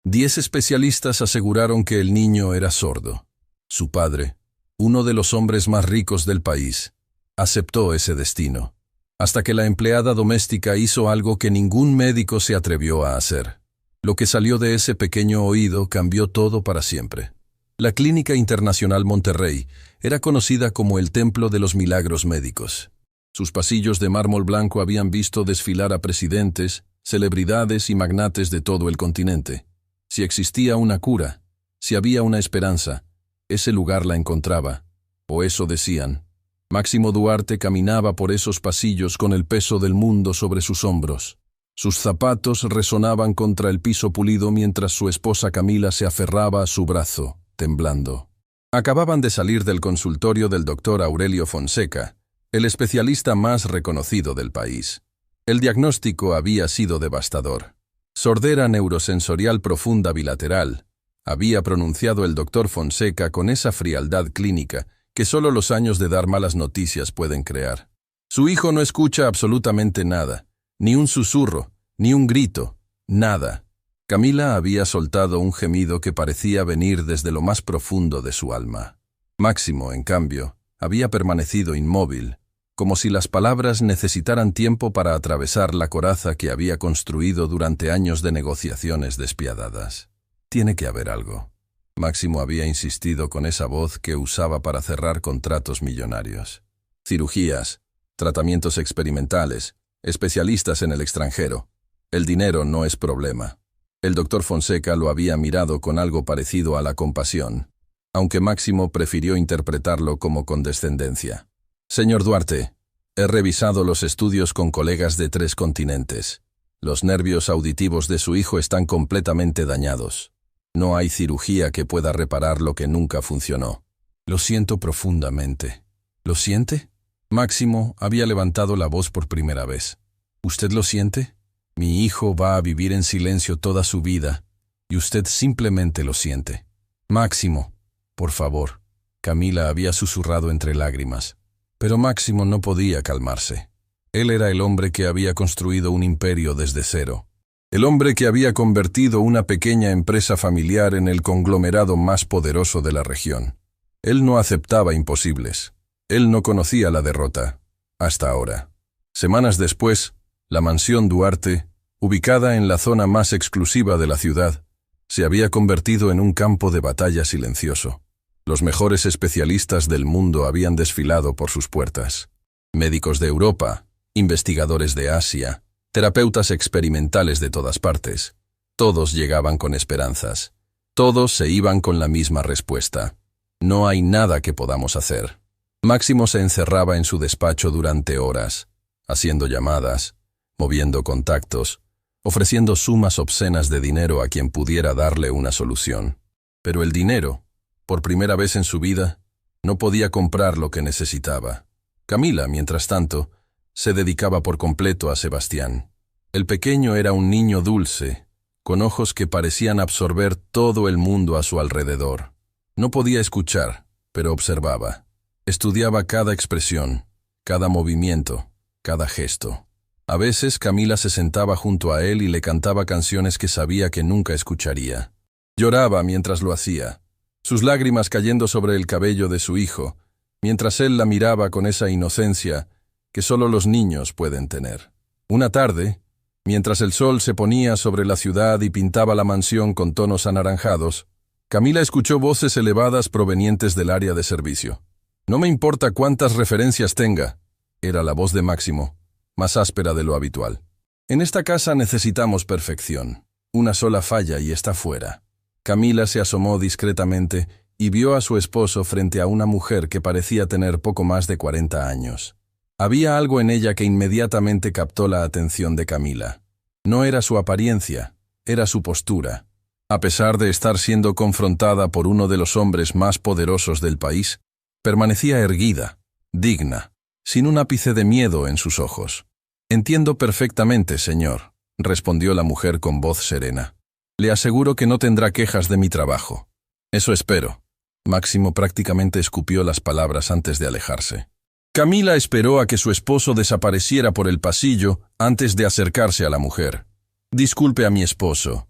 10 especialistas aseguraron que el niño era sordo. Su padre, uno de los hombres más ricos del país, aceptó ese destino, hasta que la empleada doméstica hizo algo que ningún médico se atrevió a hacer. Lo que salió de ese pequeño oído cambió todo para siempre. La Clínica Internacional Monterrey era conocida como el Templo de los Milagros Médicos. Sus pasillos de mármol blanco habían visto desfilar a presidentes, celebridades y magnates de todo el continente. Si existía una cura, si había una esperanza, ese lugar la encontraba, o eso decían. Máximo Duarte caminaba por esos pasillos con el peso del mundo sobre sus hombros. Sus zapatos resonaban contra el piso pulido mientras su esposa Camila se aferraba a su brazo, temblando. Acababan de salir del consultorio del doctor Aurelio Fonseca, el especialista más reconocido del país. El diagnóstico había sido devastador. Sordera neurosensorial profunda bilateral, había pronunciado el doctor Fonseca con esa frialdad clínica que solo los años de dar malas noticias pueden crear. Su hijo no escucha absolutamente nada, ni un susurro, ni un grito, nada. Camila había soltado un gemido que parecía venir desde lo más profundo de su alma. Máximo, en cambio, había permanecido inmóvil, como si las palabras necesitaran tiempo para atravesar la coraza que había construido durante años de negociaciones despiadadas. Tiene que haber algo. Máximo había insistido con esa voz que usaba para cerrar contratos millonarios. Cirugías, tratamientos experimentales, especialistas en el extranjero. El dinero no es problema. El doctor Fonseca lo había mirado con algo parecido a la compasión, aunque Máximo prefirió interpretarlo como condescendencia. Señor Duarte, he revisado los estudios con colegas de 3 continentes. Los nervios auditivos de su hijo están completamente dañados. No hay cirugía que pueda reparar lo que nunca funcionó. Lo siento profundamente. ¿Lo siente? Máximo había levantado la voz por primera vez. ¿Usted lo siente? Mi hijo va a vivir en silencio toda su vida, y usted simplemente lo siente. Máximo, por favor. Camila había susurrado entre lágrimas. Pero Máximo no podía calmarse. Él era el hombre que había construido un imperio desde cero. El hombre que había convertido una pequeña empresa familiar en el conglomerado más poderoso de la región. Él no aceptaba imposibles. Él no conocía la derrota. Hasta ahora. Semanas después, la mansión Duarte, ubicada en la zona más exclusiva de la ciudad, se había convertido en un campo de batalla silencioso. Los mejores especialistas del mundo habían desfilado por sus puertas. Médicos de Europa, investigadores de Asia, terapeutas experimentales de todas partes. Todos llegaban con esperanzas. Todos se iban con la misma respuesta. No hay nada que podamos hacer. Máximo se encerraba en su despacho durante horas, haciendo llamadas, moviendo contactos, ofreciendo sumas obscenas de dinero a quien pudiera darle una solución. Pero el dinero, por primera vez en su vida, no podía comprar lo que necesitaba. Camila, mientras tanto, se dedicaba por completo a Sebastián. El pequeño era un niño dulce, con ojos que parecían absorber todo el mundo a su alrededor. No podía escuchar, pero observaba. Estudiaba cada expresión, cada movimiento, cada gesto. A veces Camila se sentaba junto a él y le cantaba canciones que sabía que nunca escucharía. Lloraba mientras lo hacía, sus lágrimas cayendo sobre el cabello de su hijo, mientras él la miraba con esa inocencia que solo los niños pueden tener. Una tarde, mientras el sol se ponía sobre la ciudad y pintaba la mansión con tonos anaranjados, Camila escuchó voces elevadas provenientes del área de servicio. «No me importa cuántas referencias tenga», era la voz de Máximo, más áspera de lo habitual. «En esta casa necesitamos perfección. Una sola falla y está fuera». Camila se asomó discretamente y vio a su esposo frente a una mujer que parecía tener poco más de 40 años. Había algo en ella que inmediatamente captó la atención de Camila. No era su apariencia, era su postura. A pesar de estar siendo confrontada por uno de los hombres más poderosos del país, permanecía erguida, digna, sin un ápice de miedo en sus ojos. «Entiendo perfectamente, señor», respondió la mujer con voz serena. «Le aseguro que no tendrá quejas de mi trabajo». «Eso espero». Máximo prácticamente escupió las palabras antes de alejarse. Camila esperó a que su esposo desapareciera por el pasillo antes de acercarse a la mujer. «Disculpe a mi esposo.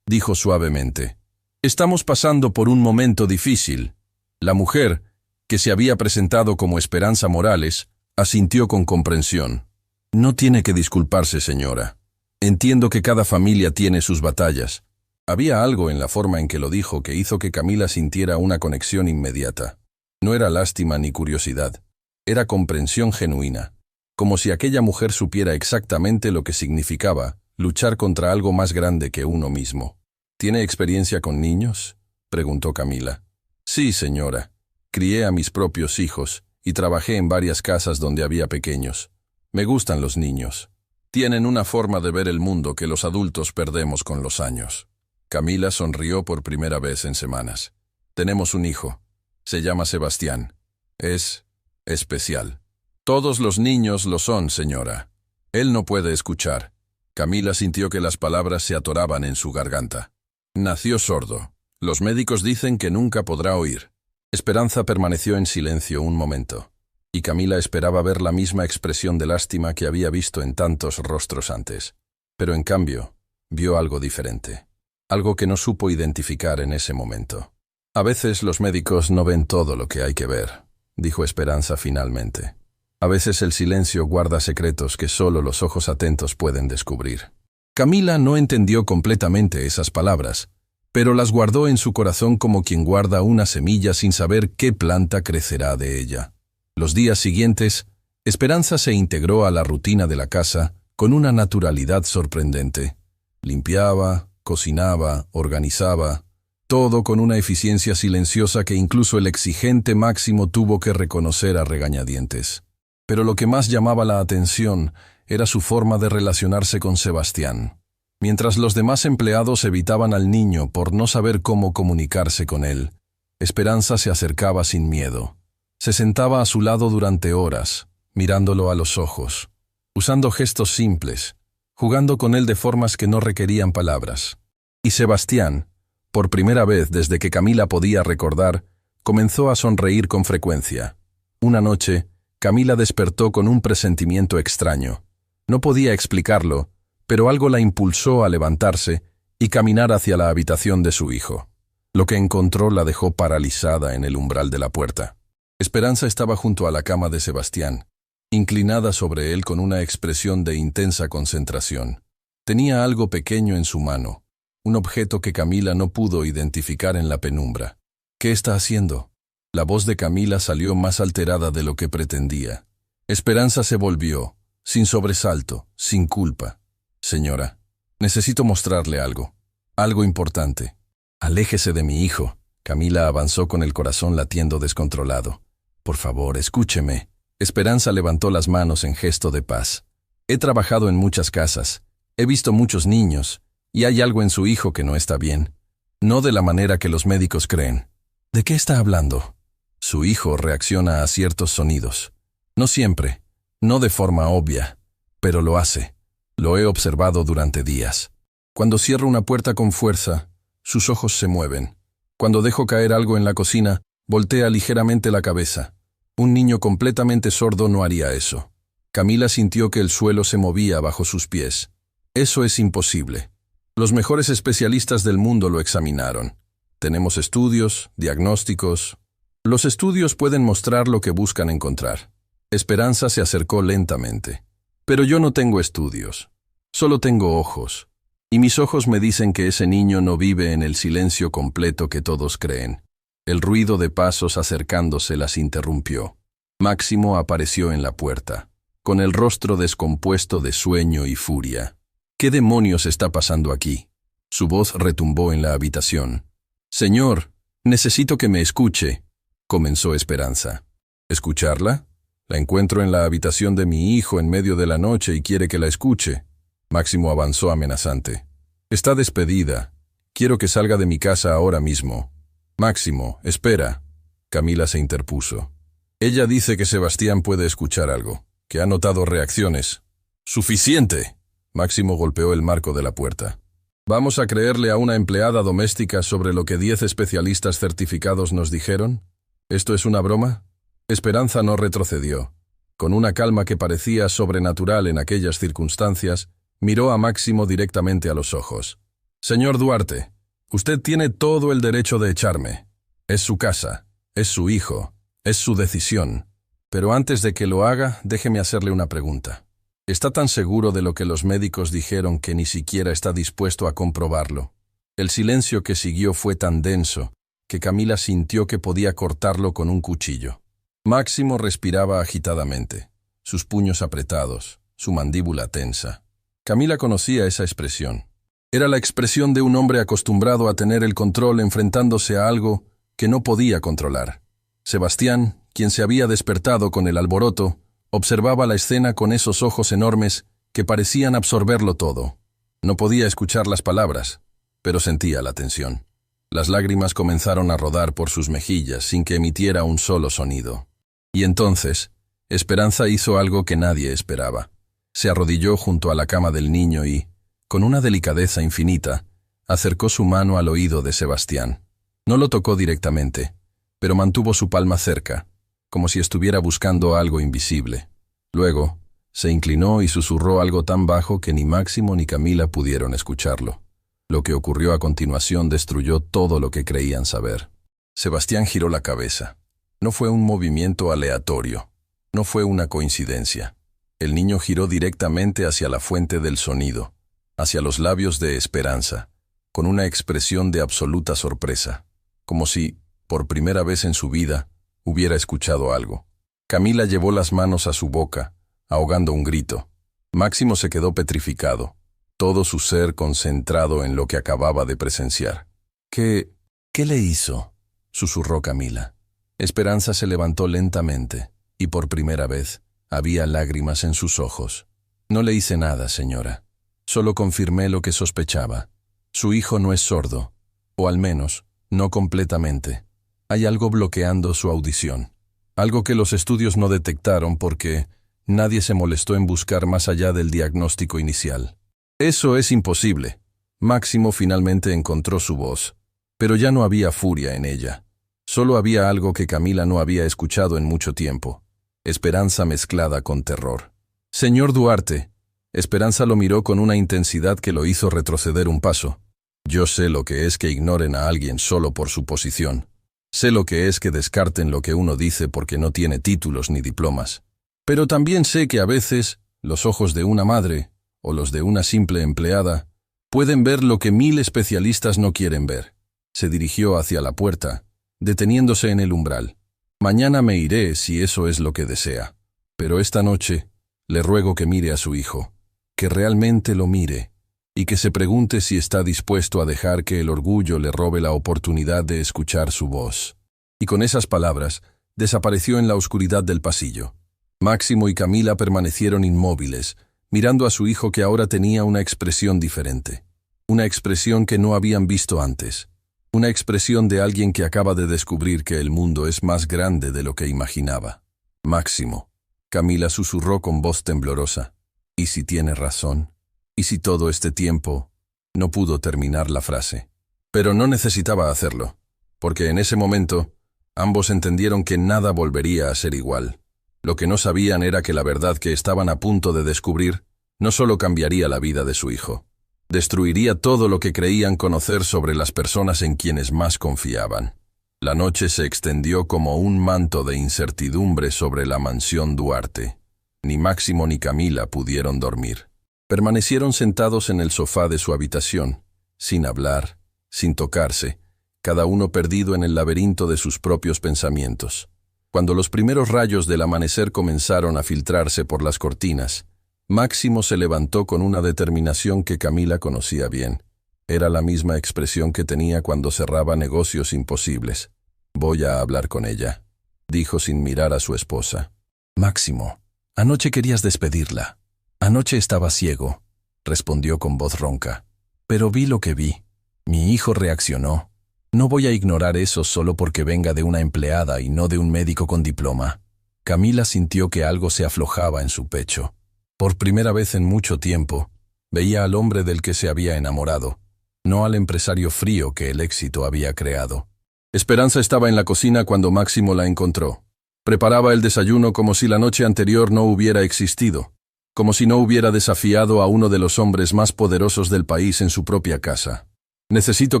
dijo suavemente. Estamos pasando por un momento difícil. La mujer, que se había presentado como Esperanza Morales, asintió con comprensión. No tiene que disculparse, señora. Entiendo que cada familia tiene sus batallas. Había algo en la forma en que lo dijo que hizo que Camila sintiera una conexión inmediata. No era lástima ni curiosidad. Era comprensión genuina. Como si aquella mujer supiera exactamente lo que significaba luchar contra algo más grande que uno mismo. ¿Tiene experiencia con niños?, preguntó Camila. Sí, señora. Crié a mis propios hijos y trabajé en varias casas donde había pequeños. Me gustan los niños. Tienen una forma de ver el mundo que los adultos perdemos con los años. Camila sonrió por primera vez en semanas. Tenemos un hijo. Se llama Sebastián. Es especial. Todos los niños lo son, señora. Él no puede escuchar. Camila sintió que las palabras se atoraban en su garganta. Nació sordo. Los médicos dicen que nunca podrá oír. Esperanza permaneció en silencio un momento, y Camila esperaba ver la misma expresión de lástima que había visto en tantos rostros antes. Pero en cambio, vio algo diferente. Algo que no supo identificar en ese momento. A veces los médicos no ven todo lo que hay que ver, dijo Esperanza finalmente. A veces el silencio guarda secretos que solo los ojos atentos pueden descubrir. Camila no entendió completamente esas palabras, pero las guardó en su corazón como quien guarda una semilla sin saber qué planta crecerá de ella. Los días siguientes, Esperanza se integró a la rutina de la casa con una naturalidad sorprendente. Limpiaba, cocinaba, organizaba, todo con una eficiencia silenciosa que incluso el exigente Máximo tuvo que reconocer a regañadientes. Pero lo que más llamaba la atención era su forma de relacionarse con Sebastián. Mientras los demás empleados evitaban al niño por no saber cómo comunicarse con él, Esperanza se acercaba sin miedo. Se sentaba a su lado durante horas, mirándolo a los ojos, usando gestos simples, jugando con él de formas que no requerían palabras. Y Sebastián, por primera vez desde que Camila podía recordar, comenzó a sonreír con frecuencia. Una noche, Camila despertó con un presentimiento extraño. No podía explicarlo, pero algo la impulsó a levantarse y caminar hacia la habitación de su hijo. Lo que encontró la dejó paralizada en el umbral de la puerta. Esperanza estaba junto a la cama de Sebastián, inclinada sobre él con una expresión de intensa concentración. Tenía algo pequeño en su mano, un objeto que Camila no pudo identificar en la penumbra. ¿Qué está haciendo? La voz de Camila salió más alterada de lo que pretendía. Esperanza se volvió, sin sobresalto, sin culpa. Señora, necesito mostrarle algo. Algo importante. Aléjese de mi hijo. Camila avanzó con el corazón latiendo descontrolado. Por favor, escúcheme. Esperanza levantó las manos en gesto de paz. He trabajado en muchas casas. He visto muchos niños. Y hay algo en su hijo que no está bien. No de la manera que los médicos creen. ¿De qué está hablando? Su hijo reacciona a ciertos sonidos. No siempre. No de forma obvia. Pero lo hace. Lo he observado durante días. Cuando cierro una puerta con fuerza, sus ojos se mueven. Cuando dejo caer algo en la cocina, voltea ligeramente la cabeza. Un niño completamente sordo no haría eso. Camila sintió que el suelo se movía bajo sus pies. Eso es imposible. Los mejores especialistas del mundo lo examinaron. Tenemos estudios, diagnósticos. Los estudios pueden mostrar lo que buscan encontrar. Esperanza se acercó lentamente. Pero yo no tengo estudios. Solo tengo ojos. Y mis ojos me dicen que ese niño no vive en el silencio completo que todos creen. El ruido de pasos acercándose las interrumpió. Máximo apareció en la puerta, con el rostro descompuesto de sueño y furia. ¿Qué demonios está pasando aquí? Su voz retumbó en la habitación. Señor, necesito que me escuche, comenzó Esperanza. ¿Escucharla? La encuentro en la habitación de mi hijo en medio de la noche y quiere que la escuche. Máximo avanzó amenazante. Está despedida. Quiero que salga de mi casa ahora mismo. Máximo, espera. Camila se interpuso. Ella dice que Sebastián puede escuchar algo, que ha notado reacciones. ¡Suficiente! Máximo golpeó el marco de la puerta. ¿Vamos a creerle a una empleada doméstica sobre lo que 10 especialistas certificados nos dijeron? ¿Esto es una broma? Esperanza no retrocedió. Con una calma que parecía sobrenatural en aquellas circunstancias, miró a Máximo directamente a los ojos. Señor Duarte, usted tiene todo el derecho de echarme. Es su casa, es su hijo, es su decisión. Pero antes de que lo haga, déjeme hacerle una pregunta. ¿Está tan seguro de lo que los médicos dijeron que ni siquiera está dispuesto a comprobarlo? El silencio que siguió fue tan denso que Camila sintió que podía cortarlo con un cuchillo. Máximo respiraba agitadamente, sus puños apretados, su mandíbula tensa. Camila conocía esa expresión. Era la expresión de un hombre acostumbrado a tener el control enfrentándose a algo que no podía controlar. Sebastián, quien se había despertado con el alboroto, observaba la escena con esos ojos enormes que parecían absorberlo todo. No podía escuchar las palabras, pero sentía la tensión. Las lágrimas comenzaron a rodar por sus mejillas sin que emitiera un solo sonido. Y entonces, Esperanza hizo algo que nadie esperaba. Se arrodilló junto a la cama del niño y, con una delicadeza infinita, acercó su mano al oído de Sebastián. No lo tocó directamente, pero mantuvo su palma cerca, como si estuviera buscando algo invisible. Luego, se inclinó y susurró algo tan bajo que ni Máximo ni Camila pudieron escucharlo. Lo que ocurrió a continuación destruyó todo lo que creían saber. Sebastián giró la cabeza. No fue un movimiento aleatorio. No fue una coincidencia. El niño giró directamente hacia la fuente del sonido, hacia los labios de Esperanza, con una expresión de absoluta sorpresa, como si, por primera vez en su vida, hubiera escuchado algo. Camila llevó las manos a su boca, ahogando un grito. Máximo se quedó petrificado, todo su ser concentrado en lo que acababa de presenciar. ¿Qué le hizo?, susurró Camila. Esperanza se levantó lentamente, y por primera vez había lágrimas en sus ojos. No le hice nada, señora. Solo confirmé lo que sospechaba. Su hijo no es sordo, o al menos, no completamente. Hay algo bloqueando su audición. Algo que los estudios no detectaron porque nadie se molestó en buscar más allá del diagnóstico inicial. Eso es imposible. Máximo finalmente encontró su voz, pero ya no había furia en ella. Solo había algo que Camila no había escuchado en mucho tiempo. Esperanza mezclada con terror. Señor Duarte. Esperanza lo miró con una intensidad que lo hizo retroceder un paso. Yo sé lo que es que ignoren a alguien solo por su posición. Sé lo que es que descarten lo que uno dice porque no tiene títulos ni diplomas. Pero también sé que a veces los ojos de una madre, o los de una simple empleada, pueden ver lo que 1000 especialistas no quieren ver. Se dirigió hacia la puerta, deteniéndose en el umbral. Mañana me iré si eso es lo que desea. Pero esta noche le ruego que mire a su hijo, que realmente lo mire, y que se pregunte si está dispuesto a dejar que el orgullo le robe la oportunidad de escuchar su voz. Y con esas palabras, desapareció en la oscuridad del pasillo. Máximo y Camila permanecieron inmóviles, mirando a su hijo que ahora tenía una expresión diferente. Una expresión que no habían visto antes. Una expresión de alguien que acaba de descubrir que el mundo es más grande de lo que imaginaba. Máximo. Camila susurró con voz temblorosa. ¿Y si tiene razón? ¿Y si todo este tiempo? No pudo terminar la frase. Pero no necesitaba hacerlo, porque en ese momento ambos entendieron que nada volvería a ser igual. Lo que no sabían era que la verdad que estaban a punto de descubrir no solo cambiaría la vida de su hijo, destruiría todo lo que creían conocer sobre las personas en quienes más confiaban. La noche se extendió como un manto de incertidumbre sobre la mansión Duarte. Ni Máximo ni Camila pudieron dormir. Permanecieron sentados en el sofá de su habitación, sin hablar, sin tocarse, cada uno perdido en el laberinto de sus propios pensamientos. Cuando los primeros rayos del amanecer comenzaron a filtrarse por las cortinas, Máximo se levantó con una determinación que Camila conocía bien. Era la misma expresión que tenía cuando cerraba negocios imposibles. «Voy a hablar con ella», dijo sin mirar a su esposa. «Máximo, anoche querías despedirla». «Anoche estaba ciego», respondió con voz ronca. «Pero vi lo que vi. Mi hijo reaccionó. No voy a ignorar eso solo porque venga de una empleada y no de un médico con diploma». Camila sintió que algo se aflojaba en su pecho. Por primera vez en mucho tiempo, veía al hombre del que se había enamorado, no al empresario frío que el éxito había creado. Esperanza estaba en la cocina cuando Máximo la encontró. Preparaba el desayuno como si la noche anterior no hubiera existido, como si no hubiera desafiado a uno de los hombres más poderosos del país en su propia casa. Necesito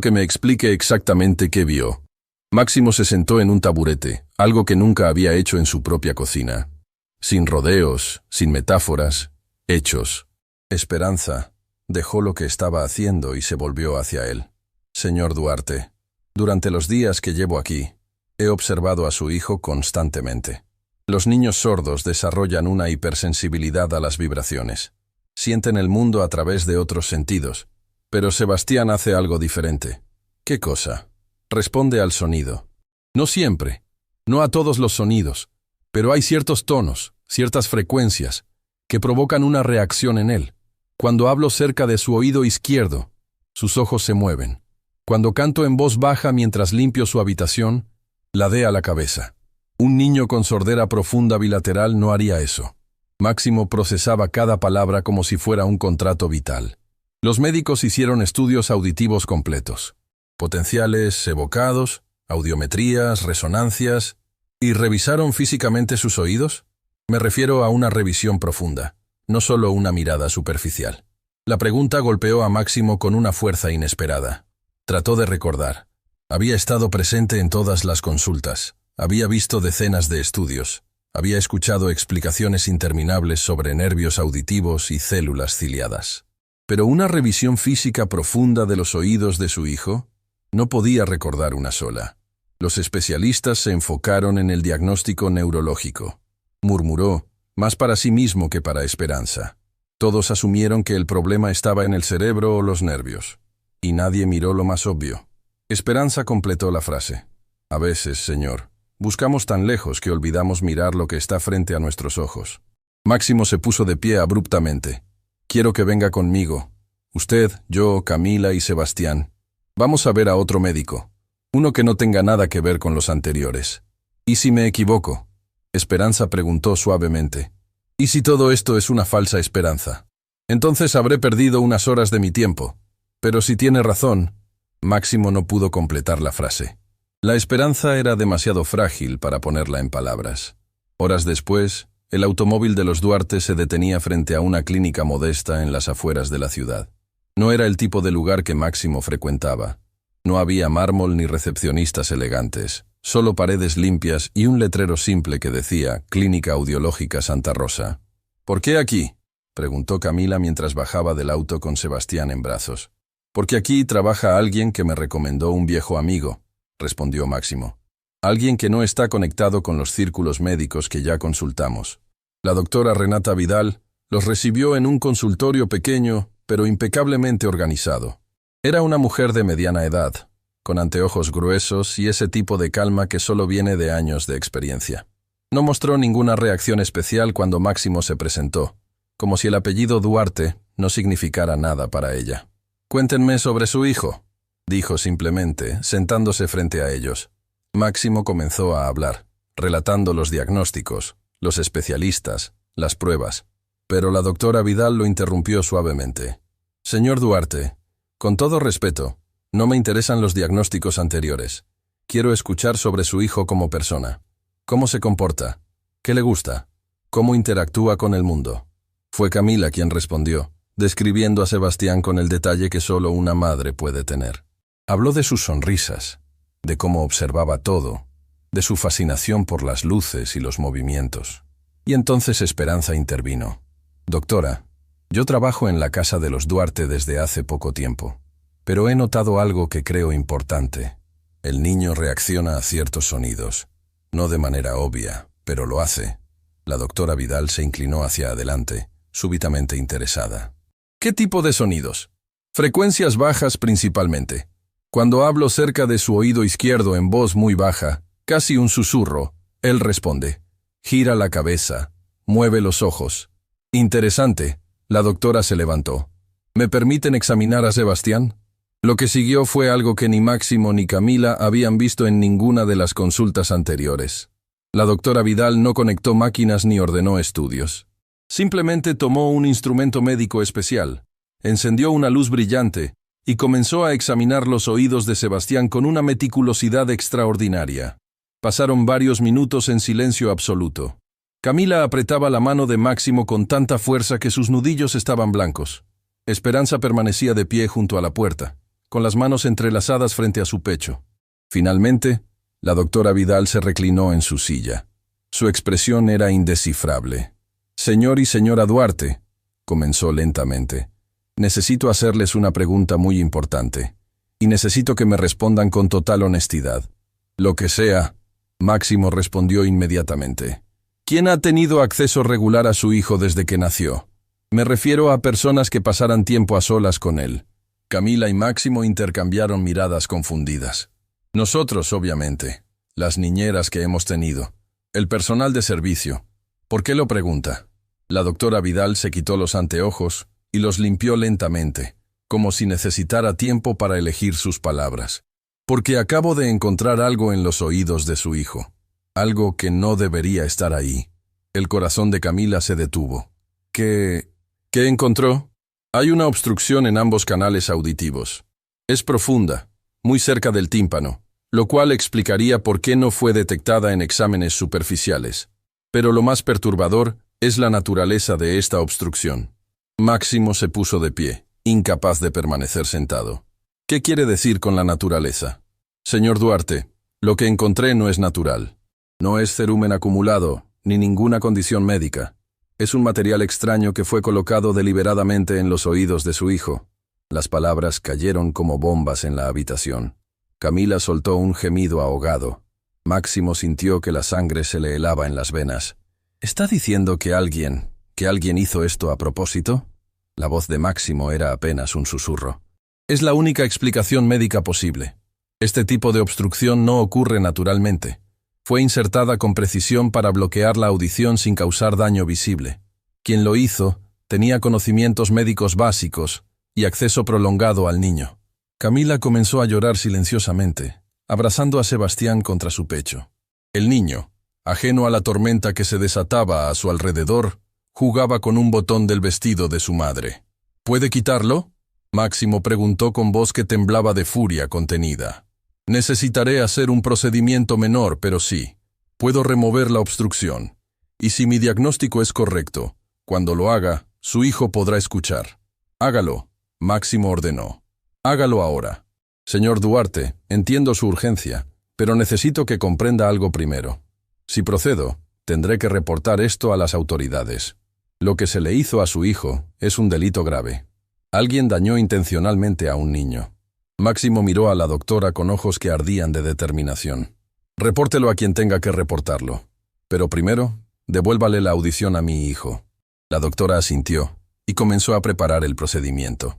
que me explique exactamente qué vio. Máximo se sentó en un taburete, algo que nunca había hecho en su propia cocina. Sin rodeos, sin metáforas, hechos. Esperanza dejó lo que estaba haciendo y se volvió hacia él. Señor Duarte, durante los días que llevo aquí, he observado a su hijo constantemente. Los niños sordos desarrollan una hipersensibilidad a las vibraciones. Sienten el mundo a través de otros sentidos, pero Sebastián hace algo diferente. ¿Qué cosa? Responde al sonido. No siempre, no a todos los sonidos, pero hay ciertos tonos, ciertas frecuencias, que provocan una reacción en él. Cuando hablo cerca de su oído izquierdo, sus ojos se mueven. Cuando canto en voz baja mientras limpio su habitación, ladea la cabeza. Un niño con sordera profunda bilateral no haría eso. Máximo procesaba cada palabra como si fuera un contrato vital. Los médicos hicieron estudios auditivos completos. Potenciales, evocados, audiometrías, resonancias, ¿y revisaron físicamente sus oídos? Me refiero a una revisión profunda, no solo una mirada superficial. La pregunta golpeó a Máximo con una fuerza inesperada. Trató de recordar. Había estado presente en todas las consultas, había visto decenas de estudios, había escuchado explicaciones interminables sobre nervios auditivos y células ciliadas. Pero una revisión física profunda de los oídos de su hijo, no podía recordar una sola. Los especialistas se enfocaron en el diagnóstico neurológico. Murmuró, más para sí mismo que para Esperanza. Todos asumieron que el problema estaba en el cerebro o los nervios. Y nadie miró lo más obvio. Esperanza completó la frase. A veces, señor, buscamos tan lejos que olvidamos mirar lo que está frente a nuestros ojos. Máximo se puso de pie abruptamente. Quiero que venga conmigo. Usted, yo, Camila y Sebastián. Vamos a ver a otro médico. Uno que no tenga nada que ver con los anteriores. ¿Y si me equivoco? Esperanza preguntó suavemente. ¿Y si todo esto es una falsa esperanza? Entonces habré perdido unas horas de mi tiempo. Pero si tiene razón, Máximo no pudo completar la frase. La esperanza era demasiado frágil para ponerla en palabras. Horas después, el automóvil de los Duarte se detenía frente a una clínica modesta en las afueras de la ciudad. No era el tipo de lugar que Máximo frecuentaba. No había mármol ni recepcionistas elegantes, solo paredes limpias y un letrero simple que decía Clínica Audiológica Santa Rosa. ¿Por qué aquí?, preguntó Camila mientras bajaba del auto con Sebastián en brazos. Porque aquí trabaja alguien que me recomendó un viejo amigo, respondió Máximo. Alguien que no está conectado con los círculos médicos que ya consultamos. La doctora Renata Vidal los recibió en un consultorio pequeño, pero impecablemente organizado. Era una mujer de mediana edad, con anteojos gruesos y ese tipo de calma que solo viene de años de experiencia. No mostró ninguna reacción especial cuando Máximo se presentó, como si el apellido Duarte no significara nada para ella. «Cuéntenme sobre su hijo», dijo simplemente, sentándose frente a ellos. Máximo comenzó a hablar, relatando los diagnósticos, los especialistas, las pruebas. Pero la doctora Vidal lo interrumpió suavemente. «Señor Duarte, con todo respeto, no me interesan los diagnósticos anteriores. Quiero escuchar sobre su hijo como persona. ¿Cómo se comporta? ¿Qué le gusta? ¿Cómo interactúa con el mundo?» Fue Camila quien respondió, describiendo a Sebastián con el detalle que solo una madre puede tener. Habló de sus sonrisas, de cómo observaba todo, de su fascinación por las luces y los movimientos. Y entonces Esperanza intervino. «Doctora, yo trabajo en la casa de los Duarte desde hace poco tiempo, pero he notado algo que creo importante. El niño reacciona a ciertos sonidos, no de manera obvia, pero lo hace». La doctora Vidal se inclinó hacia adelante, súbitamente interesada. «¿Qué tipo de sonidos?» «Frecuencias bajas principalmente. Cuando hablo cerca de su oído izquierdo en voz muy baja, casi un susurro, él responde. Gira la cabeza, mueve los ojos. Interesante». La doctora se levantó. «¿Me permiten examinar a Sebastián?» Lo que siguió fue algo que ni Máximo ni Camila habían visto en ninguna de las consultas anteriores. La doctora Vidal no conectó máquinas ni ordenó estudios. Simplemente tomó un instrumento médico especial, encendió una luz brillante y comenzó a examinar los oídos de Sebastián con una meticulosidad extraordinaria. Pasaron varios minutos en silencio absoluto. Camila apretaba la mano de Máximo con tanta fuerza que sus nudillos estaban blancos. Esperanza permanecía de pie junto a la puerta, con las manos entrelazadas frente a su pecho. Finalmente, la doctora Vidal se reclinó en su silla. Su expresión era indescifrable. «Señor y señora Duarte», comenzó lentamente, «necesito hacerles una pregunta muy importante, y necesito que me respondan con total honestidad». «Lo que sea», Máximo respondió inmediatamente. «¿Quién ha tenido acceso regular a su hijo desde que nació? Me refiero a personas que pasaran tiempo a solas con él». Camila y Máximo intercambiaron miradas confundidas. «Nosotros, obviamente, las niñeras que hemos tenido, el personal de servicio». «¿Por qué lo pregunta?» La doctora Vidal se quitó los anteojos y los limpió lentamente, como si necesitara tiempo para elegir sus palabras. «Porque acabo de encontrar algo en los oídos de su hijo. Algo que no debería estar ahí». El corazón de Camila se detuvo. ¿Qué encontró? «Hay una obstrucción en ambos canales auditivos. Es profunda, muy cerca del tímpano, lo cual explicaría por qué no fue detectada en exámenes superficiales. Pero lo más perturbador es la naturaleza de esta obstrucción». Máximo se puso de pie, incapaz de permanecer sentado. «¿Qué quiere decir con la naturaleza?» «Señor Duarte, lo que encontré no es natural. No es cerumen acumulado, ni ninguna condición médica. Es un material extraño que fue colocado deliberadamente en los oídos de su hijo». Las palabras cayeron como bombas en la habitación. Camila soltó un gemido ahogado. Máximo sintió que la sangre se le helaba en las venas. «¿Está diciendo que alguien hizo esto a propósito?» La voz de Máximo era apenas un susurro. «Es la única explicación médica posible. Este tipo de obstrucción no ocurre naturalmente. Fue insertada con precisión para bloquear la audición sin causar daño visible. Quien lo hizo tenía conocimientos médicos básicos y acceso prolongado al niño». Camila comenzó a llorar silenciosamente, abrazando a Sebastián contra su pecho. El niño, ajeno a la tormenta que se desataba a su alrededor, jugaba con un botón del vestido de su madre. «¿Puede quitarlo?», Máximo preguntó con voz que temblaba de furia contenida. «Necesitaré hacer un procedimiento menor, pero sí, puedo remover la obstrucción. Y si mi diagnóstico es correcto, cuando lo haga, su hijo podrá escuchar». «Hágalo», Máximo ordenó. «Hágalo ahora». «Señor Duarte, entiendo su urgencia, pero necesito que comprenda algo primero. Si procedo, tendré que reportar esto a las autoridades. Lo que se le hizo a su hijo es un delito grave. Alguien dañó intencionalmente a un niño». Máximo miró a la doctora con ojos que ardían de determinación. «Repórtelo a quien tenga que reportarlo. Pero primero, devuélvale la audición a mi hijo». La doctora asintió y comenzó a preparar el procedimiento.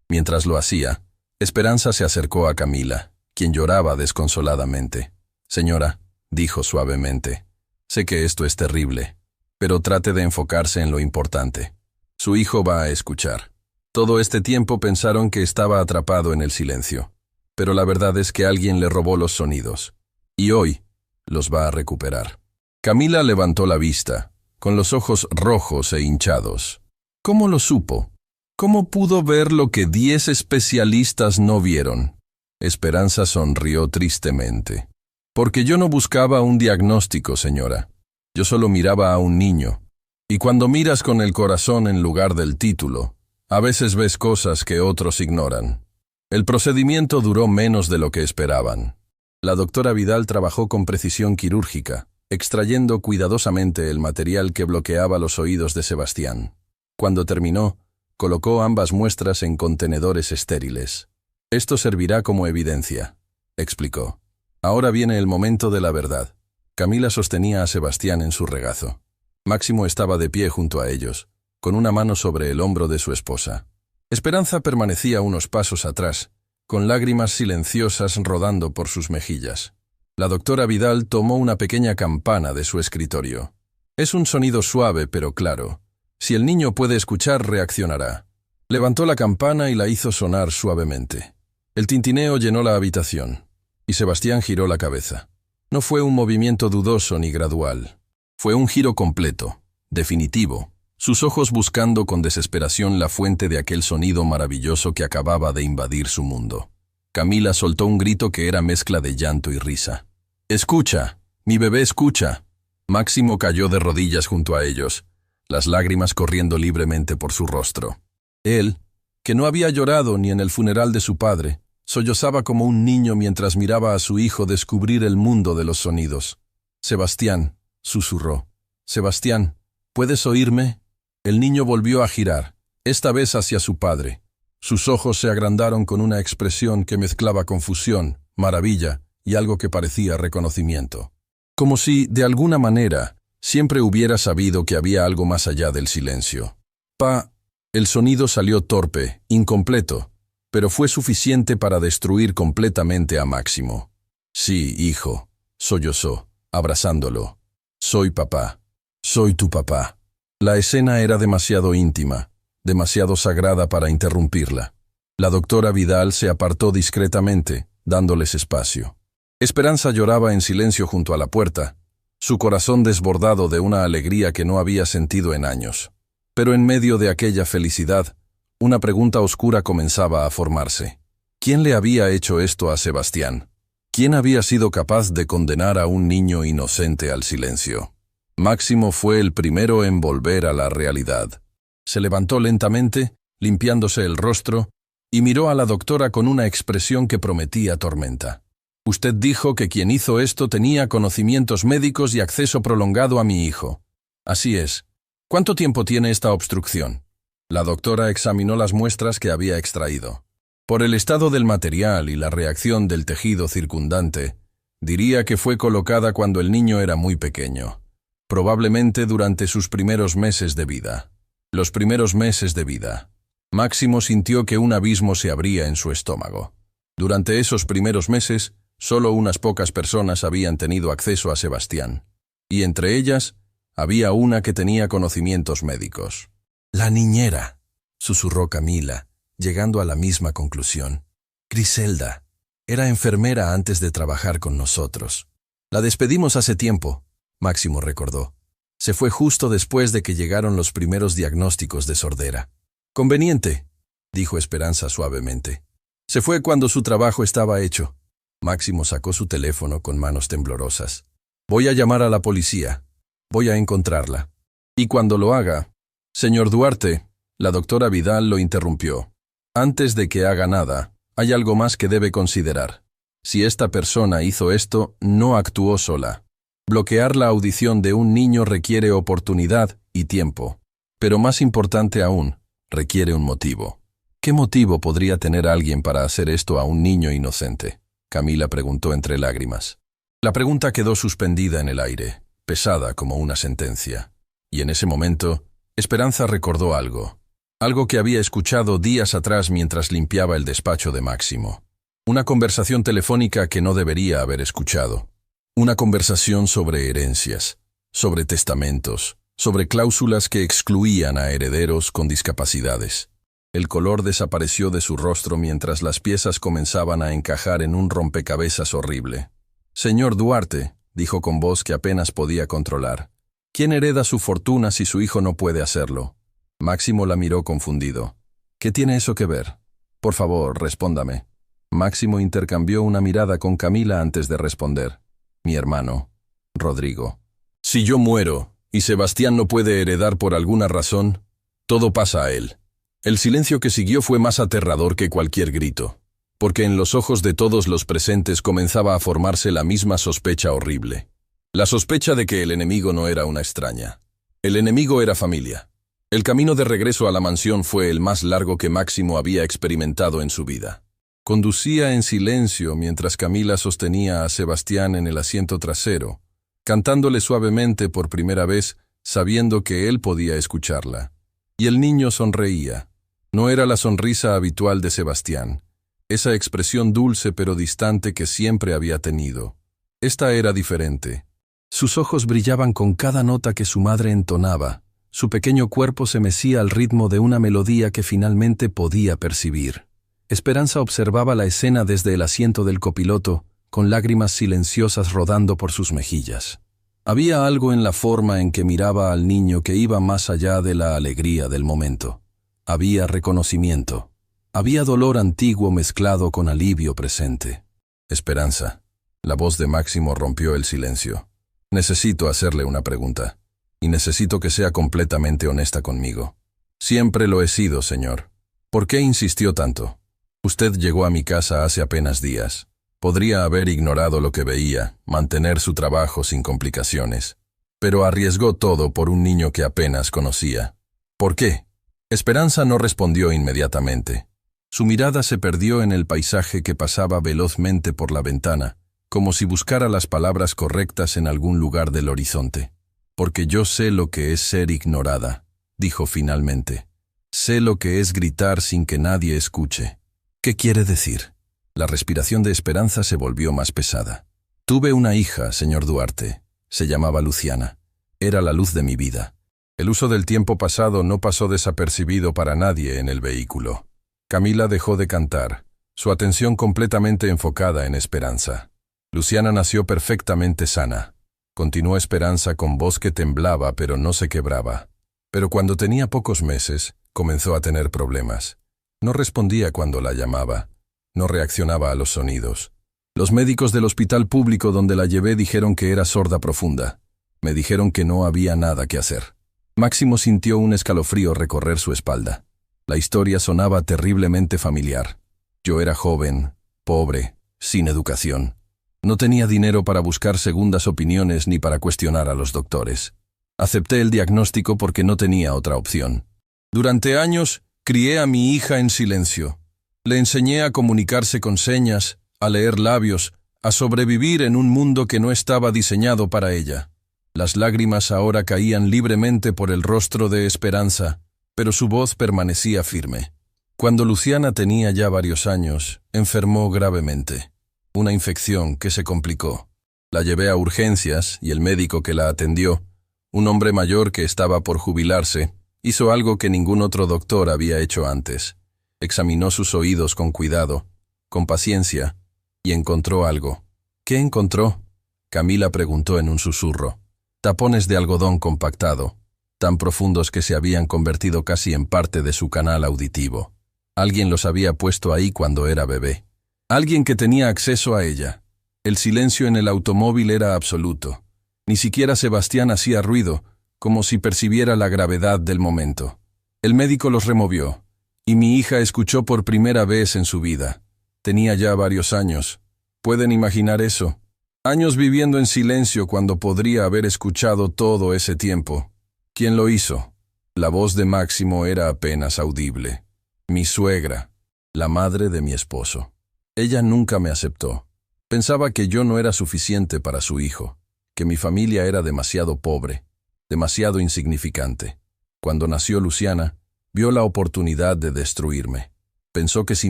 Mientras lo hacía, Esperanza se acercó a Camila, quien lloraba desconsoladamente. «Señora», dijo suavemente, «sé que esto es terrible, pero trate de enfocarse en lo importante. Su hijo va a escuchar». Todo este tiempo pensaron que estaba atrapado en el silencio, pero la verdad es que alguien le robó los sonidos, y hoy los va a recuperar. Camila levantó la vista, con los ojos rojos e hinchados. ¿Cómo lo supo? ¿Cómo pudo ver lo que 10 especialistas no vieron? Esperanza sonrió tristemente. «Porque yo no buscaba un diagnóstico, señora. Yo solo miraba a un niño. Y cuando miras con el corazón en lugar del título, a veces ves cosas que otros ignoran». El procedimiento duró menos de lo que esperaban. La doctora Vidal trabajó con precisión quirúrgica, extrayendo cuidadosamente el material que bloqueaba los oídos de Sebastián. Cuando terminó, colocó ambas muestras en contenedores estériles. «Esto servirá como evidencia», explicó. «Ahora viene el momento de la verdad». Camila sostenía a Sebastián en su regazo. Máximo estaba de pie junto a ellos, con una mano sobre el hombro de su esposa. Esperanza permanecía unos pasos atrás, con lágrimas silenciosas rodando por sus mejillas. La doctora Vidal tomó una pequeña campana de su escritorio. Es un sonido suave pero claro. Si el niño puede escuchar, reaccionará. Levantó la campana y la hizo sonar suavemente. El tintineo llenó la habitación, y Sebastián giró la cabeza. No fue un movimiento dudoso ni gradual. Fue un giro completo, definitivo, sus ojos buscando con desesperación la fuente de aquel sonido maravilloso que acababa de invadir su mundo. Camila soltó un grito que era mezcla de llanto y risa. «¡Escucha! ¡Mi bebé escucha!». Máximo cayó de rodillas junto a ellos, las lágrimas corriendo libremente por su rostro. Él, que no había llorado ni en el funeral de su padre, Sollozaba como un niño mientras miraba a su hijo descubrir el mundo de los sonidos. «Sebastián», susurró. «Sebastián, ¿puedes oírme?» El niño volvió a girar, esta vez hacia su padre. Sus ojos se agrandaron con una expresión que mezclaba confusión, maravilla y algo que parecía reconocimiento. Como si, de alguna manera, siempre hubiera sabido que había algo más allá del silencio. «Pa». El sonido salió torpe, incompleto, pero fue suficiente para destruir completamente a Máximo. «Sí, hijo», sollozó, abrazándolo. «Soy papá. Soy tu papá». La escena era demasiado íntima, demasiado sagrada para interrumpirla. La doctora Vidal se apartó discretamente, dándoles espacio. Esperanza lloraba en silencio junto a la puerta, su corazón desbordado de una alegría que no había sentido en años. Pero en medio de aquella felicidad, una pregunta oscura comenzaba a formarse. ¿Quién le había hecho esto a Sebastián? ¿Quién había sido capaz de condenar a un niño inocente al silencio? Máximo fue el primero en volver a la realidad. Se levantó lentamente, limpiándose el rostro, y miró a la doctora con una expresión que prometía tormenta. «Usted dijo que quien hizo esto tenía conocimientos médicos y acceso prolongado a mi hijo. Así es. ¿Cuánto tiempo tiene esta obstrucción?» La doctora examinó las muestras que había extraído. Por el estado del material y la reacción del tejido circundante, diría que fue colocada cuando el niño era muy pequeño, probablemente durante sus primeros meses de vida. Los primeros meses de vida. Máximo sintió que un abismo se abría en su estómago. Durante esos primeros meses, solo unas pocas personas habían tenido acceso a Sebastián, y entre ellas, había una que tenía conocimientos médicos. «La niñera», susurró Camila, llegando a la misma conclusión. «Griselda. Era enfermera antes de trabajar con nosotros. La despedimos hace tiempo», Máximo recordó. «Se fue justo después de que llegaron los primeros diagnósticos de sordera». «Conveniente», dijo Esperanza suavemente. «Se fue cuando su trabajo estaba hecho». Máximo sacó su teléfono con manos temblorosas. «Voy a llamar a la policía. Voy a encontrarla. Y cuando lo haga...» «Señor Duarte», la doctora Vidal lo interrumpió. «Antes de que haga nada, hay algo más que debe considerar. Si esta persona hizo esto, no actuó sola. Bloquear la audición de un niño requiere oportunidad y tiempo. Pero más importante aún, requiere un motivo». «¿Qué motivo podría tener alguien para hacer esto a un niño inocente?», Camila preguntó entre lágrimas. La pregunta quedó suspendida en el aire, pesada como una sentencia. Y en ese momento, Esperanza recordó algo que había escuchado días atrás mientras limpiaba el despacho de Máximo. Una conversación telefónica que no debería haber escuchado. Una conversación sobre herencias, sobre testamentos, sobre cláusulas que excluían a herederos con discapacidades. El color desapareció de su rostro mientras las piezas comenzaban a encajar en un rompecabezas horrible. «Señor Duarte», dijo con voz que apenas podía controlar, «¿quién hereda su fortuna si su hijo no puede hacerlo?». Máximo la miró confundido. «¿Qué tiene eso que ver? Por favor, respóndame». Máximo intercambió una mirada con Camila antes de responder. «Mi hermano, Rodrigo. Si yo muero y Sebastián no puede heredar por alguna razón, todo pasa a él». El silencio que siguió fue más aterrador que cualquier grito, porque en los ojos de todos los presentes comenzaba a formarse la misma sospecha horrible. La sospecha de que el enemigo no era una extraña. El enemigo era familia. El camino de regreso a la mansión fue el más largo que Máximo había experimentado en su vida. Conducía en silencio mientras Camila sostenía a Sebastián en el asiento trasero, cantándole suavemente por primera vez, sabiendo que él podía escucharla. Y el niño sonreía. No era la sonrisa habitual de Sebastián, esa expresión dulce pero distante que siempre había tenido. Esta era diferente. Sus ojos brillaban con cada nota que su madre entonaba. Su pequeño cuerpo se mecía al ritmo de una melodía que finalmente podía percibir. Esperanza observaba la escena desde el asiento del copiloto, con lágrimas silenciosas rodando por sus mejillas. Había algo en la forma en que miraba al niño que iba más allá de la alegría del momento. Había reconocimiento. Había dolor antiguo mezclado con alivio presente. «Esperanza». La voz de Máximo rompió el silencio. «Necesito hacerle una pregunta. Y necesito que sea completamente honesta conmigo». «Siempre lo he sido, señor». «¿Por qué insistió tanto?» Usted llegó a mi casa hace apenas días. Podría haber ignorado lo que veía, mantener su trabajo sin complicaciones. Pero arriesgó todo por un niño que apenas conocía. ¿Por qué? Esperanza no respondió inmediatamente. Su mirada se perdió en el paisaje que pasaba velozmente por la ventana, como si buscara las palabras correctas en algún lugar del horizonte. Porque yo sé lo que es ser ignorada, dijo finalmente. Sé lo que es gritar sin que nadie escuche. ¿Qué quiere decir? La respiración de Esperanza se volvió más pesada. Tuve una hija, señor Duarte. Se llamaba Luciana. Era la luz de mi vida. El uso del tiempo pasado no pasó desapercibido para nadie en el vehículo. Camila dejó de cantar, su atención completamente enfocada en Esperanza. Luciana nació perfectamente sana. Continuó Esperanza con voz que temblaba pero no se quebraba. Pero cuando tenía pocos meses, comenzó a tener problemas. No respondía cuando la llamaba. No reaccionaba a los sonidos. Los médicos del hospital público donde la llevé dijeron que era sorda profunda. Me dijeron que no había nada que hacer. Máximo sintió un escalofrío recorrer su espalda. La historia sonaba terriblemente familiar. Yo era joven, pobre, sin educación. No tenía dinero para buscar segundas opiniones ni para cuestionar a los doctores. Acepté el diagnóstico porque no tenía otra opción. Durante años, crié a mi hija en silencio. Le enseñé a comunicarse con señas, a leer labios, a sobrevivir en un mundo que no estaba diseñado para ella. Las lágrimas ahora caían libremente por el rostro de Esperanza, pero su voz permanecía firme. Cuando Luciana tenía ya varios años, enfermó gravemente. Una infección que se complicó. La llevé a urgencias y el médico que la atendió, un hombre mayor que estaba por jubilarse, hizo algo que ningún otro doctor había hecho antes. Examinó sus oídos con cuidado, con paciencia, y encontró algo. ¿Qué encontró? Camila preguntó en un susurro. Tapones de algodón compactado, tan profundos que se habían convertido casi en parte de su canal auditivo. Alguien los había puesto ahí cuando era bebé. Alguien que tenía acceso a ella. El silencio en el automóvil era absoluto. Ni siquiera Sebastián hacía ruido, como si percibiera la gravedad del momento. El médico los removió, y mi hija escuchó por primera vez en su vida. Tenía ya varios años. ¿Pueden imaginar eso? Años viviendo en silencio cuando podría haber escuchado todo ese tiempo. ¿Quién lo hizo? La voz de Máximo era apenas audible. Mi suegra, la madre de mi esposo. Ella nunca me aceptó. Pensaba que yo no era suficiente para su hijo, que mi familia era demasiado pobre, demasiado insignificante. Cuando nació Luciana, vio la oportunidad de destruirme. Pensó que si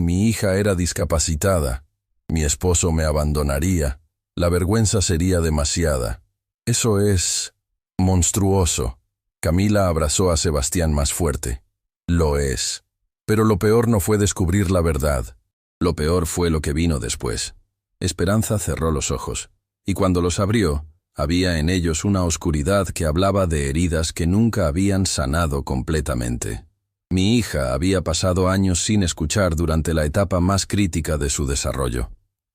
mi hija era discapacitada, mi esposo me abandonaría. La vergüenza sería demasiada. Eso es monstruoso. Camila abrazó a Sebastián más fuerte. Lo es. Pero lo peor no fue descubrir la verdad. Lo peor fue lo que vino después. Esperanza cerró los ojos, y cuando los abrió, había en ellos una oscuridad que hablaba de heridas que nunca habían sanado completamente. Mi hija había pasado años sin escuchar durante la etapa más crítica de su desarrollo.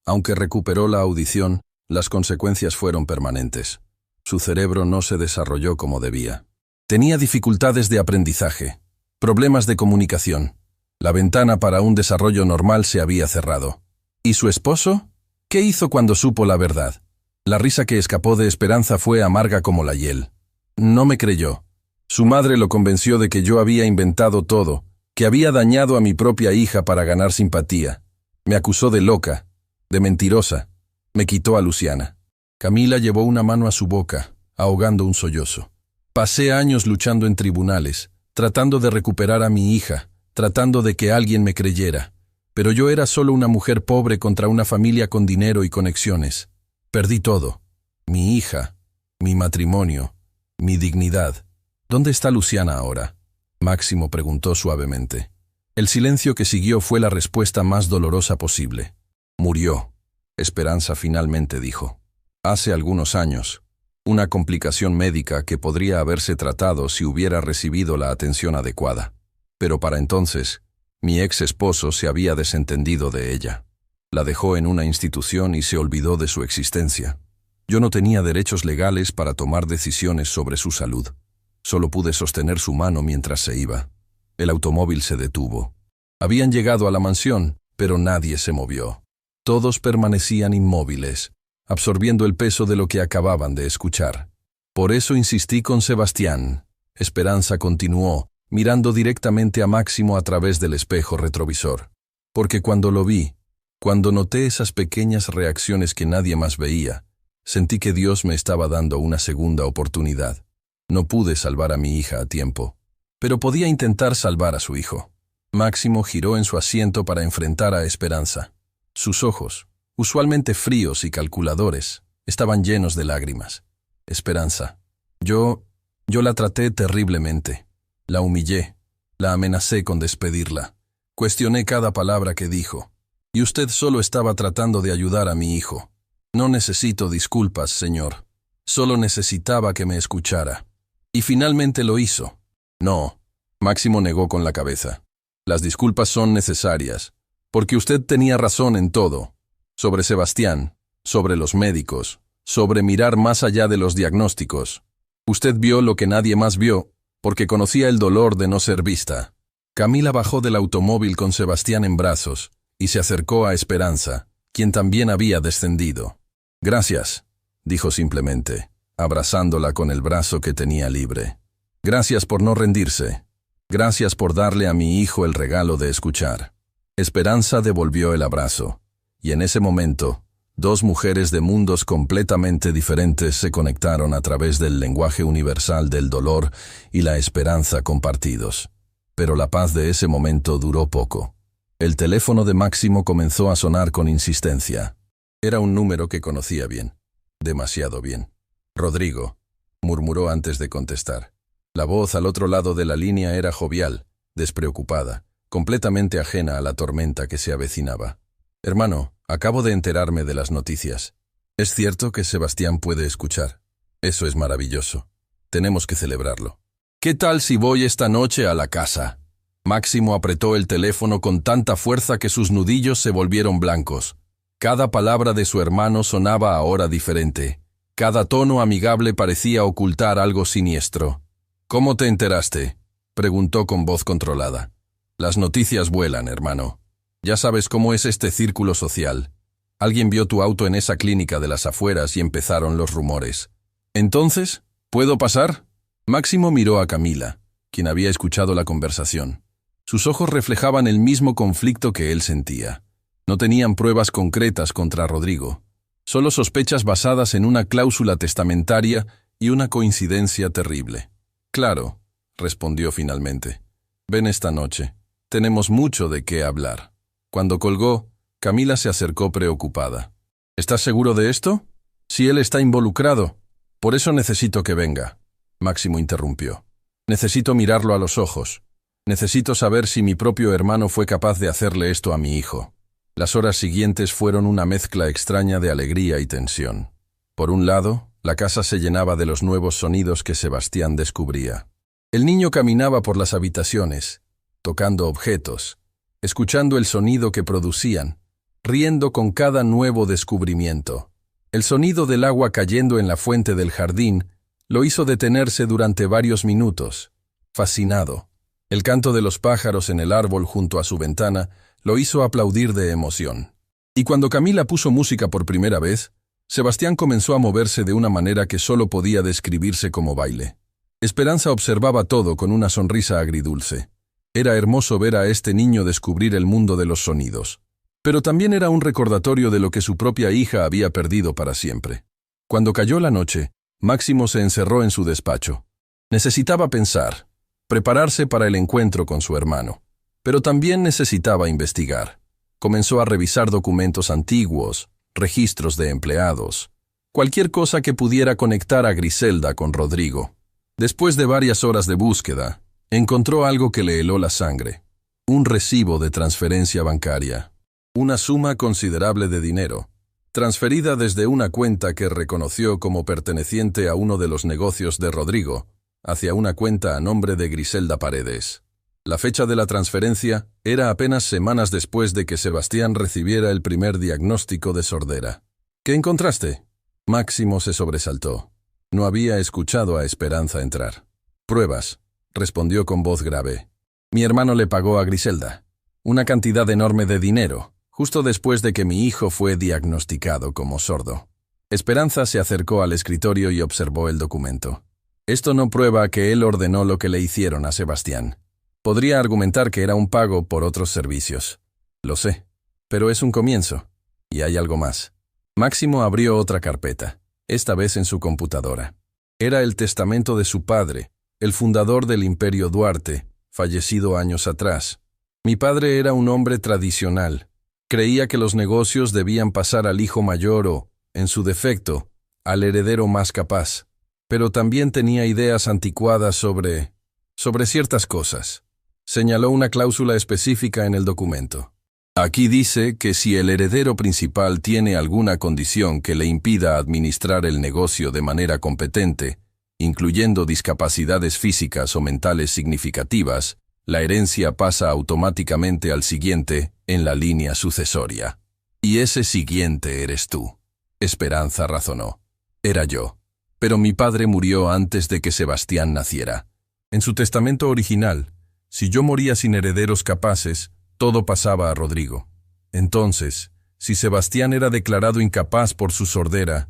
Aunque recuperó la audición, las consecuencias fueron permanentes. Su cerebro no se desarrolló como debía. Tenía dificultades de aprendizaje, problemas de comunicación. La ventana para un desarrollo normal se había cerrado. ¿Y su esposo? ¿Qué hizo cuando supo la verdad? La risa que escapó de Esperanza fue amarga como la hiel. No me creyó. Su madre lo convenció de que yo había inventado todo, que había dañado a mi propia hija para ganar simpatía. Me acusó de loca, de mentirosa. Me quitó a Luciana. Camila llevó una mano a su boca, ahogando un sollozo. Pasé años luchando en tribunales, tratando de recuperar a mi hija, tratando de que alguien me creyera. Pero yo era solo una mujer pobre contra una familia con dinero y conexiones. Perdí todo. Mi hija, mi matrimonio, mi dignidad. ¿Dónde está Luciana ahora? Máximo preguntó suavemente. El silencio que siguió fue la respuesta más dolorosa posible. Murió. Esperanza finalmente dijo. Hace algunos años. Una complicación médica que podría haberse tratado si hubiera recibido la atención adecuada. Pero para entonces, mi ex esposo se había desentendido de ella. La dejó en una institución y se olvidó de su existencia. Yo no tenía derechos legales para tomar decisiones sobre su salud. Solo pude sostener su mano mientras se iba. El automóvil se detuvo. Habían llegado a la mansión, pero nadie se movió. Todos permanecían inmóviles, absorbiendo el peso de lo que acababan de escuchar. Por eso insistí con Sebastián. Esperanza continuó, mirando directamente a Máximo a través del espejo retrovisor. Porque cuando lo vi, cuando noté esas pequeñas reacciones que nadie más veía, sentí que Dios me estaba dando una segunda oportunidad. No pude salvar a mi hija a tiempo, pero podía intentar salvar a su hijo. Máximo giró en su asiento para enfrentar a Esperanza. Sus ojos, usualmente fríos y calculadores, estaban llenos de lágrimas. Esperanza. Yo la traté terriblemente. La humillé. La amenacé con despedirla. Cuestioné cada palabra que dijo. Y usted solo estaba tratando de ayudar a mi hijo. No necesito disculpas, señor. Solo necesitaba que me escuchara. Y finalmente lo hizo. No. Máximo negó con la cabeza. Las disculpas son necesarias, porque usted tenía razón en todo. Sobre Sebastián, sobre los médicos, sobre mirar más allá de los diagnósticos. Usted vio lo que nadie más vio, porque conocía el dolor de no ser vista. Camila bajó del automóvil con Sebastián en brazos y se acercó a Esperanza, quien también había descendido. Gracias, dijo simplemente, abrazándola con el brazo que tenía libre. Gracias por no rendirse. Gracias por darle a mi hijo el regalo de escuchar. Esperanza devolvió el abrazo, y en ese momento, dos mujeres de mundos completamente diferentes se conectaron a través del lenguaje universal del dolor y la esperanza compartidos. Pero la paz de ese momento duró poco. El teléfono de Máximo comenzó a sonar con insistencia. Era un número que conocía bien. Demasiado bien. Rodrigo, murmuró antes de contestar. La voz al otro lado de la línea era jovial, despreocupada, completamente ajena a la tormenta que se avecinaba. Hermano, acabo de enterarme de las noticias. Es cierto que Sebastián puede escuchar. Eso es maravilloso. Tenemos que celebrarlo. ¿Qué tal si voy esta noche a la casa? Máximo apretó el teléfono con tanta fuerza que sus nudillos se volvieron blancos. Cada palabra de su hermano sonaba ahora diferente. Cada tono amigable parecía ocultar algo siniestro. ¿Cómo te enteraste?, preguntó con voz controlada. Las noticias vuelan, hermano. Ya sabes cómo es este círculo social. Alguien vio tu auto en esa clínica de las afueras y empezaron los rumores. ¿Entonces? ¿Puedo pasar? Máximo miró a Camila, quien había escuchado la conversación. Sus ojos reflejaban el mismo conflicto que él sentía. No tenían pruebas concretas contra Rodrigo, solo sospechas basadas en una cláusula testamentaria y una coincidencia terrible. Claro, respondió finalmente. Ven esta noche. Tenemos mucho de qué hablar. Cuando colgó, Camila se acercó preocupada. ¿Estás seguro de esto? Si él está involucrado. Por eso necesito que venga. Máximo interrumpió. Necesito mirarlo a los ojos. Necesito saber si mi propio hermano fue capaz de hacerle esto a mi hijo. Las horas siguientes fueron una mezcla extraña de alegría y tensión. Por un lado, la casa se llenaba de los nuevos sonidos que Sebastián descubría. El niño caminaba por las habitaciones, tocando objetos, escuchando el sonido que producían, riendo con cada nuevo descubrimiento. El sonido del agua cayendo en la fuente del jardín lo hizo detenerse durante varios minutos, fascinado. El canto de los pájaros en el árbol junto a su ventana lo hizo aplaudir de emoción. Y cuando Camila puso música por primera vez, Sebastián comenzó a moverse de una manera que solo podía describirse como baile. Esperanza observaba todo con una sonrisa agridulce. Era hermoso ver a este niño descubrir el mundo de los sonidos. Pero también era un recordatorio de lo que su propia hija había perdido para siempre. Cuando cayó la noche, Máximo se encerró en su despacho. Necesitaba pensar, prepararse para el encuentro con su hermano. Pero también necesitaba investigar. Comenzó a revisar documentos antiguos, registros de empleados, cualquier cosa que pudiera conectar a Griselda con Rodrigo. Después de varias horas de búsqueda, encontró algo que le heló la sangre. Un recibo de transferencia bancaria. Una suma considerable de dinero, transferida desde una cuenta que reconoció como perteneciente a uno de los negocios de Rodrigo, hacia una cuenta a nombre de Griselda Paredes. La fecha de la transferencia era apenas semanas después de que Sebastián recibiera el primer diagnóstico de sordera. ¿Qué encontraste? Máximo se sobresaltó. No había escuchado a Esperanza entrar. Pruebas, respondió con voz grave. Mi hermano le pagó a Griselda. Una cantidad enorme de dinero, justo después de que mi hijo fue diagnosticado como sordo. Esperanza se acercó al escritorio y observó el documento. Esto no prueba que él ordenó lo que le hicieron a Sebastián. Podría argumentar que era un pago por otros servicios. Lo sé, pero es un comienzo. Y hay algo más. Máximo abrió otra carpeta, esta vez en su computadora. Era el testamento de su padre, el fundador del Imperio Duarte, fallecido años atrás. Mi padre era un hombre tradicional. Creía que los negocios debían pasar al hijo mayor o, en su defecto, al heredero más capaz. Pero también tenía ideas anticuadas sobre ciertas cosas. Señaló una cláusula específica en el documento. Aquí dice que si el heredero principal tiene alguna condición que le impida administrar el negocio de manera competente, incluyendo discapacidades físicas o mentales significativas, la herencia pasa automáticamente al siguiente en la línea sucesoria. Y ese siguiente eres tú. Esperanza razonó. Era yo. Pero mi padre murió antes de que Sebastián naciera. En su testamento original, si yo moría sin herederos capaces, todo pasaba a Rodrigo. Entonces, si Sebastián era declarado incapaz por su sordera,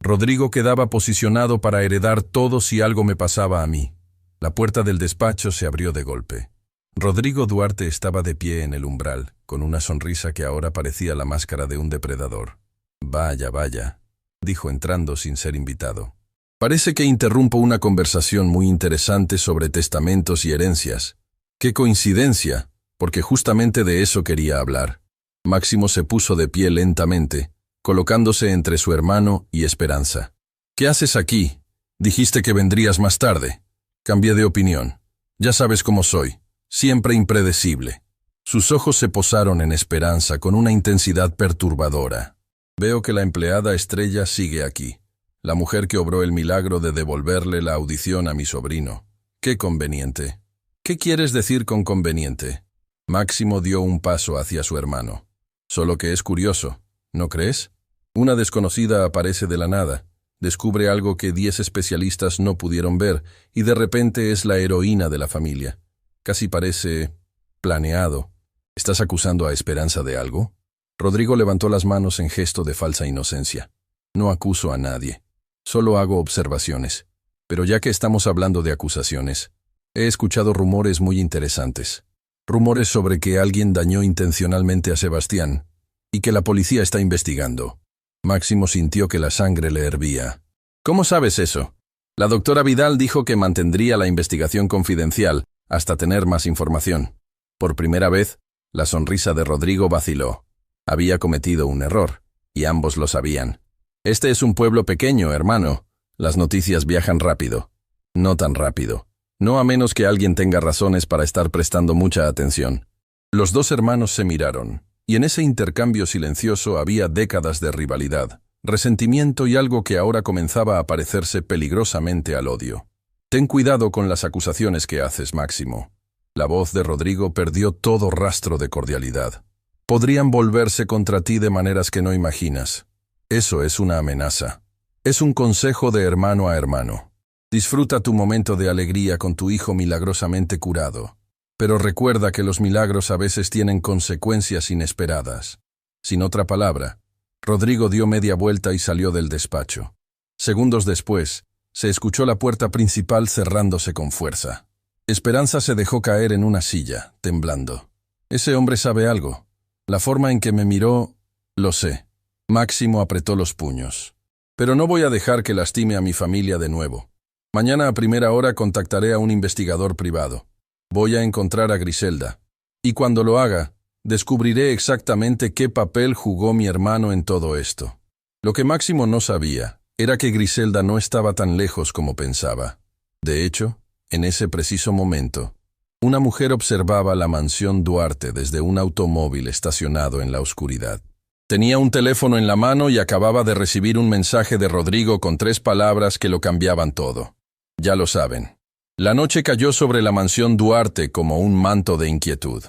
Rodrigo quedaba posicionado para heredar todo si algo me pasaba a mí. La puerta del despacho se abrió de golpe. Rodrigo Duarte estaba de pie en el umbral, con una sonrisa que ahora parecía la máscara de un depredador. Vaya, vaya, dijo entrando sin ser invitado. Parece que interrumpo una conversación muy interesante sobre testamentos y herencias. ¡Qué coincidencia! Porque justamente de eso quería hablar. Máximo se puso de pie lentamente, colocándose entre su hermano y Esperanza. ¿Qué haces aquí? Dijiste que vendrías más tarde. Cambié de opinión. Ya sabes cómo soy, siempre impredecible. Sus ojos se posaron en Esperanza con una intensidad perturbadora. Veo que la empleada estrella sigue aquí. La mujer que obró el milagro de devolverle la audición a mi sobrino. ¡Qué conveniente! ¿Qué quieres decir con conveniente? Máximo dio un paso hacia su hermano. Solo que es curioso, ¿no crees? Una desconocida aparece de la nada, descubre algo que 10 especialistas no pudieron ver y de repente es la heroína de la familia. Casi parece planeado. ¿Estás acusando a Esperanza de algo? Rodrigo levantó las manos en gesto de falsa inocencia. No acuso a nadie. Solo hago observaciones. Pero ya que estamos hablando de acusaciones, he escuchado rumores muy interesantes. Rumores sobre que alguien dañó intencionalmente a Sebastián y que la policía está investigando. Máximo sintió que la sangre le hervía. ¿Cómo sabes eso? La doctora Vidal dijo que mantendría la investigación confidencial hasta tener más información. Por primera vez, la sonrisa de Rodrigo vaciló. Había cometido un error, y ambos lo sabían. Este es un pueblo pequeño, hermano. Las noticias viajan rápido. No tan rápido. No a menos que alguien tenga razones para estar prestando mucha atención. Los dos hermanos se miraron, y en ese intercambio silencioso había décadas de rivalidad, resentimiento y algo que ahora comenzaba a parecerse peligrosamente al odio. Ten cuidado con las acusaciones que haces, Máximo. La voz de Rodrigo perdió todo rastro de cordialidad. Podrían volverse contra ti de maneras que no imaginas. Eso es una amenaza. Es un consejo de hermano a hermano. Disfruta tu momento de alegría con tu hijo milagrosamente curado. Pero recuerda que los milagros a veces tienen consecuencias inesperadas. Sin otra palabra, Rodrigo dio media vuelta y salió del despacho. Segundos después, se escuchó la puerta principal cerrándose con fuerza. Esperanza se dejó caer en una silla, temblando. Ese hombre sabe algo. La forma en que me miró, lo sé. Máximo apretó los puños. Pero no voy a dejar que lastime a mi familia de nuevo. Mañana a primera hora contactaré a un investigador privado. Voy a encontrar a Griselda. Y cuando lo haga, descubriré exactamente qué papel jugó mi hermano en todo esto. Lo que Máximo no sabía era que Griselda no estaba tan lejos como pensaba. De hecho, en ese preciso momento, una mujer observaba la mansión Duarte desde un automóvil estacionado en la oscuridad. Tenía un teléfono en la mano y acababa de recibir un mensaje de Rodrigo con 3 palabras que lo cambiaban todo. Ya lo saben. La noche cayó sobre la mansión Duarte como un manto de inquietud.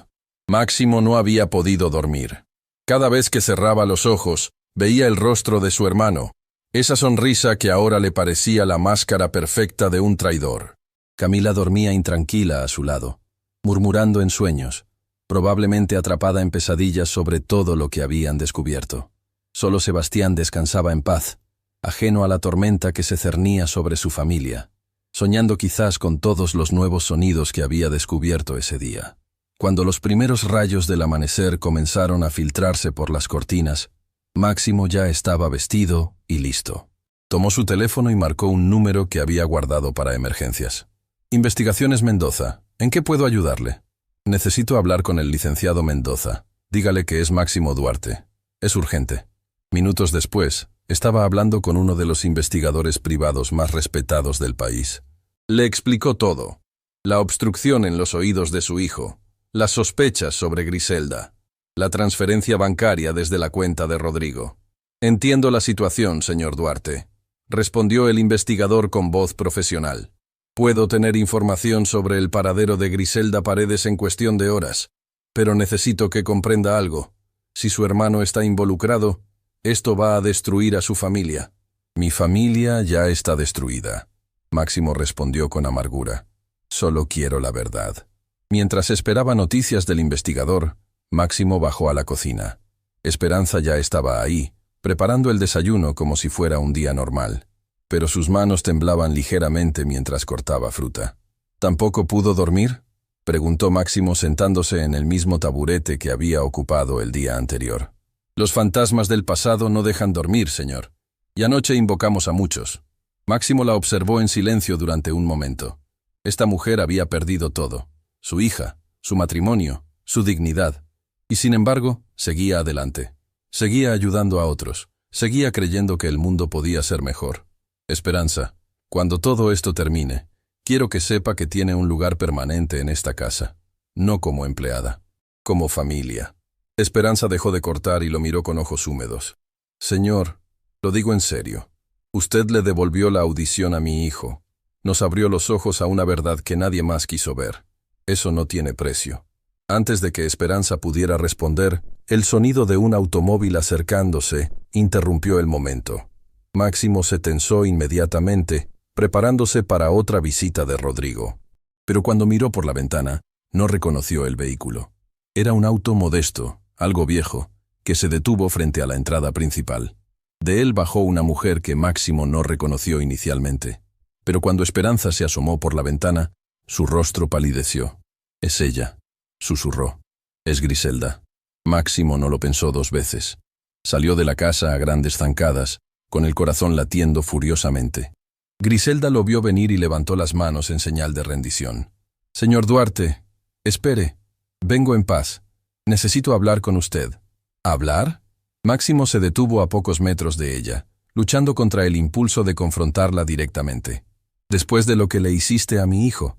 Máximo no había podido dormir. Cada vez que cerraba los ojos, veía el rostro de su hermano, esa sonrisa que ahora le parecía la máscara perfecta de un traidor. Camila dormía intranquila a su lado, murmurando en sueños. probablemente atrapada en pesadillas sobre todo lo que habían descubierto. Solo Sebastián descansaba en paz, ajeno a la tormenta que se cernía sobre su familia, soñando quizás con todos los nuevos sonidos que había descubierto ese día. Cuando los primeros rayos del amanecer comenzaron a filtrarse por las cortinas, Máximo ya estaba vestido y listo. Tomó su teléfono y marcó un número que había guardado para emergencias. Investigaciones Mendoza. ¿En qué puedo ayudarle? Necesito hablar con el licenciado Mendoza. Dígale que es Máximo Duarte. Es urgente. Minutos después, estaba hablando con uno de los investigadores privados más respetados del país. Le explicó todo. La obstrucción en los oídos de su hijo, las sospechas sobre Griselda, la transferencia bancaria desde la cuenta de Rodrigo. Entiendo la situación, señor Duarte, respondió el investigador con voz profesional. Puedo tener información sobre el paradero de Griselda Paredes en cuestión de horas, pero necesito que comprenda algo. Si su hermano está involucrado, esto va a destruir a su familia. Mi familia ya está destruida, Máximo respondió con amargura. Solo quiero la verdad. Mientras esperaba noticias del investigador, Máximo bajó a la cocina. Esperanza ya estaba ahí, preparando el desayuno como si fuera un día normal. Pero sus manos temblaban ligeramente mientras cortaba fruta. ¿Tampoco pudo dormir?, preguntó Máximo sentándose en el mismo taburete que había ocupado el día anterior. Los fantasmas del pasado no dejan dormir, señor. Y anoche invocamos a muchos. Máximo la observó en silencio durante un momento. Esta mujer había perdido todo. Su hija, su matrimonio, su dignidad. Y sin embargo, seguía adelante. Seguía ayudando a otros. Seguía creyendo que el mundo podía ser mejor. Esperanza, cuando todo esto termine, quiero que sepa que tiene un lugar permanente en esta casa. No como empleada, como familia. Esperanza dejó de cortar y lo miró con ojos húmedos. Señor, lo digo en serio. Usted le devolvió la audición a mi hijo. Nos abrió los ojos a una verdad que nadie más quiso ver. Eso no tiene precio. Antes de que Esperanza pudiera responder, el sonido de un automóvil acercándose interrumpió el momento. Máximo se tensó inmediatamente, preparándose para otra visita de Rodrigo. Pero cuando miró por la ventana, no reconoció el vehículo. Era un auto modesto, algo viejo, que se detuvo frente a la entrada principal. De él bajó una mujer que Máximo no reconoció inicialmente. Pero cuando Esperanza se asomó por la ventana, su rostro palideció. «Es ella», susurró. «Es Griselda». Máximo no lo pensó dos veces. Salió de la casa a grandes zancadas, con el corazón latiendo furiosamente. Griselda lo vio venir y levantó las manos en señal de rendición. «Señor Duarte, espere. Vengo en paz. Necesito hablar con usted». ¿Hablar? Máximo se detuvo a pocos metros de ella, luchando contra el impulso de confrontarla directamente. «Después de lo que le hiciste a mi hijo.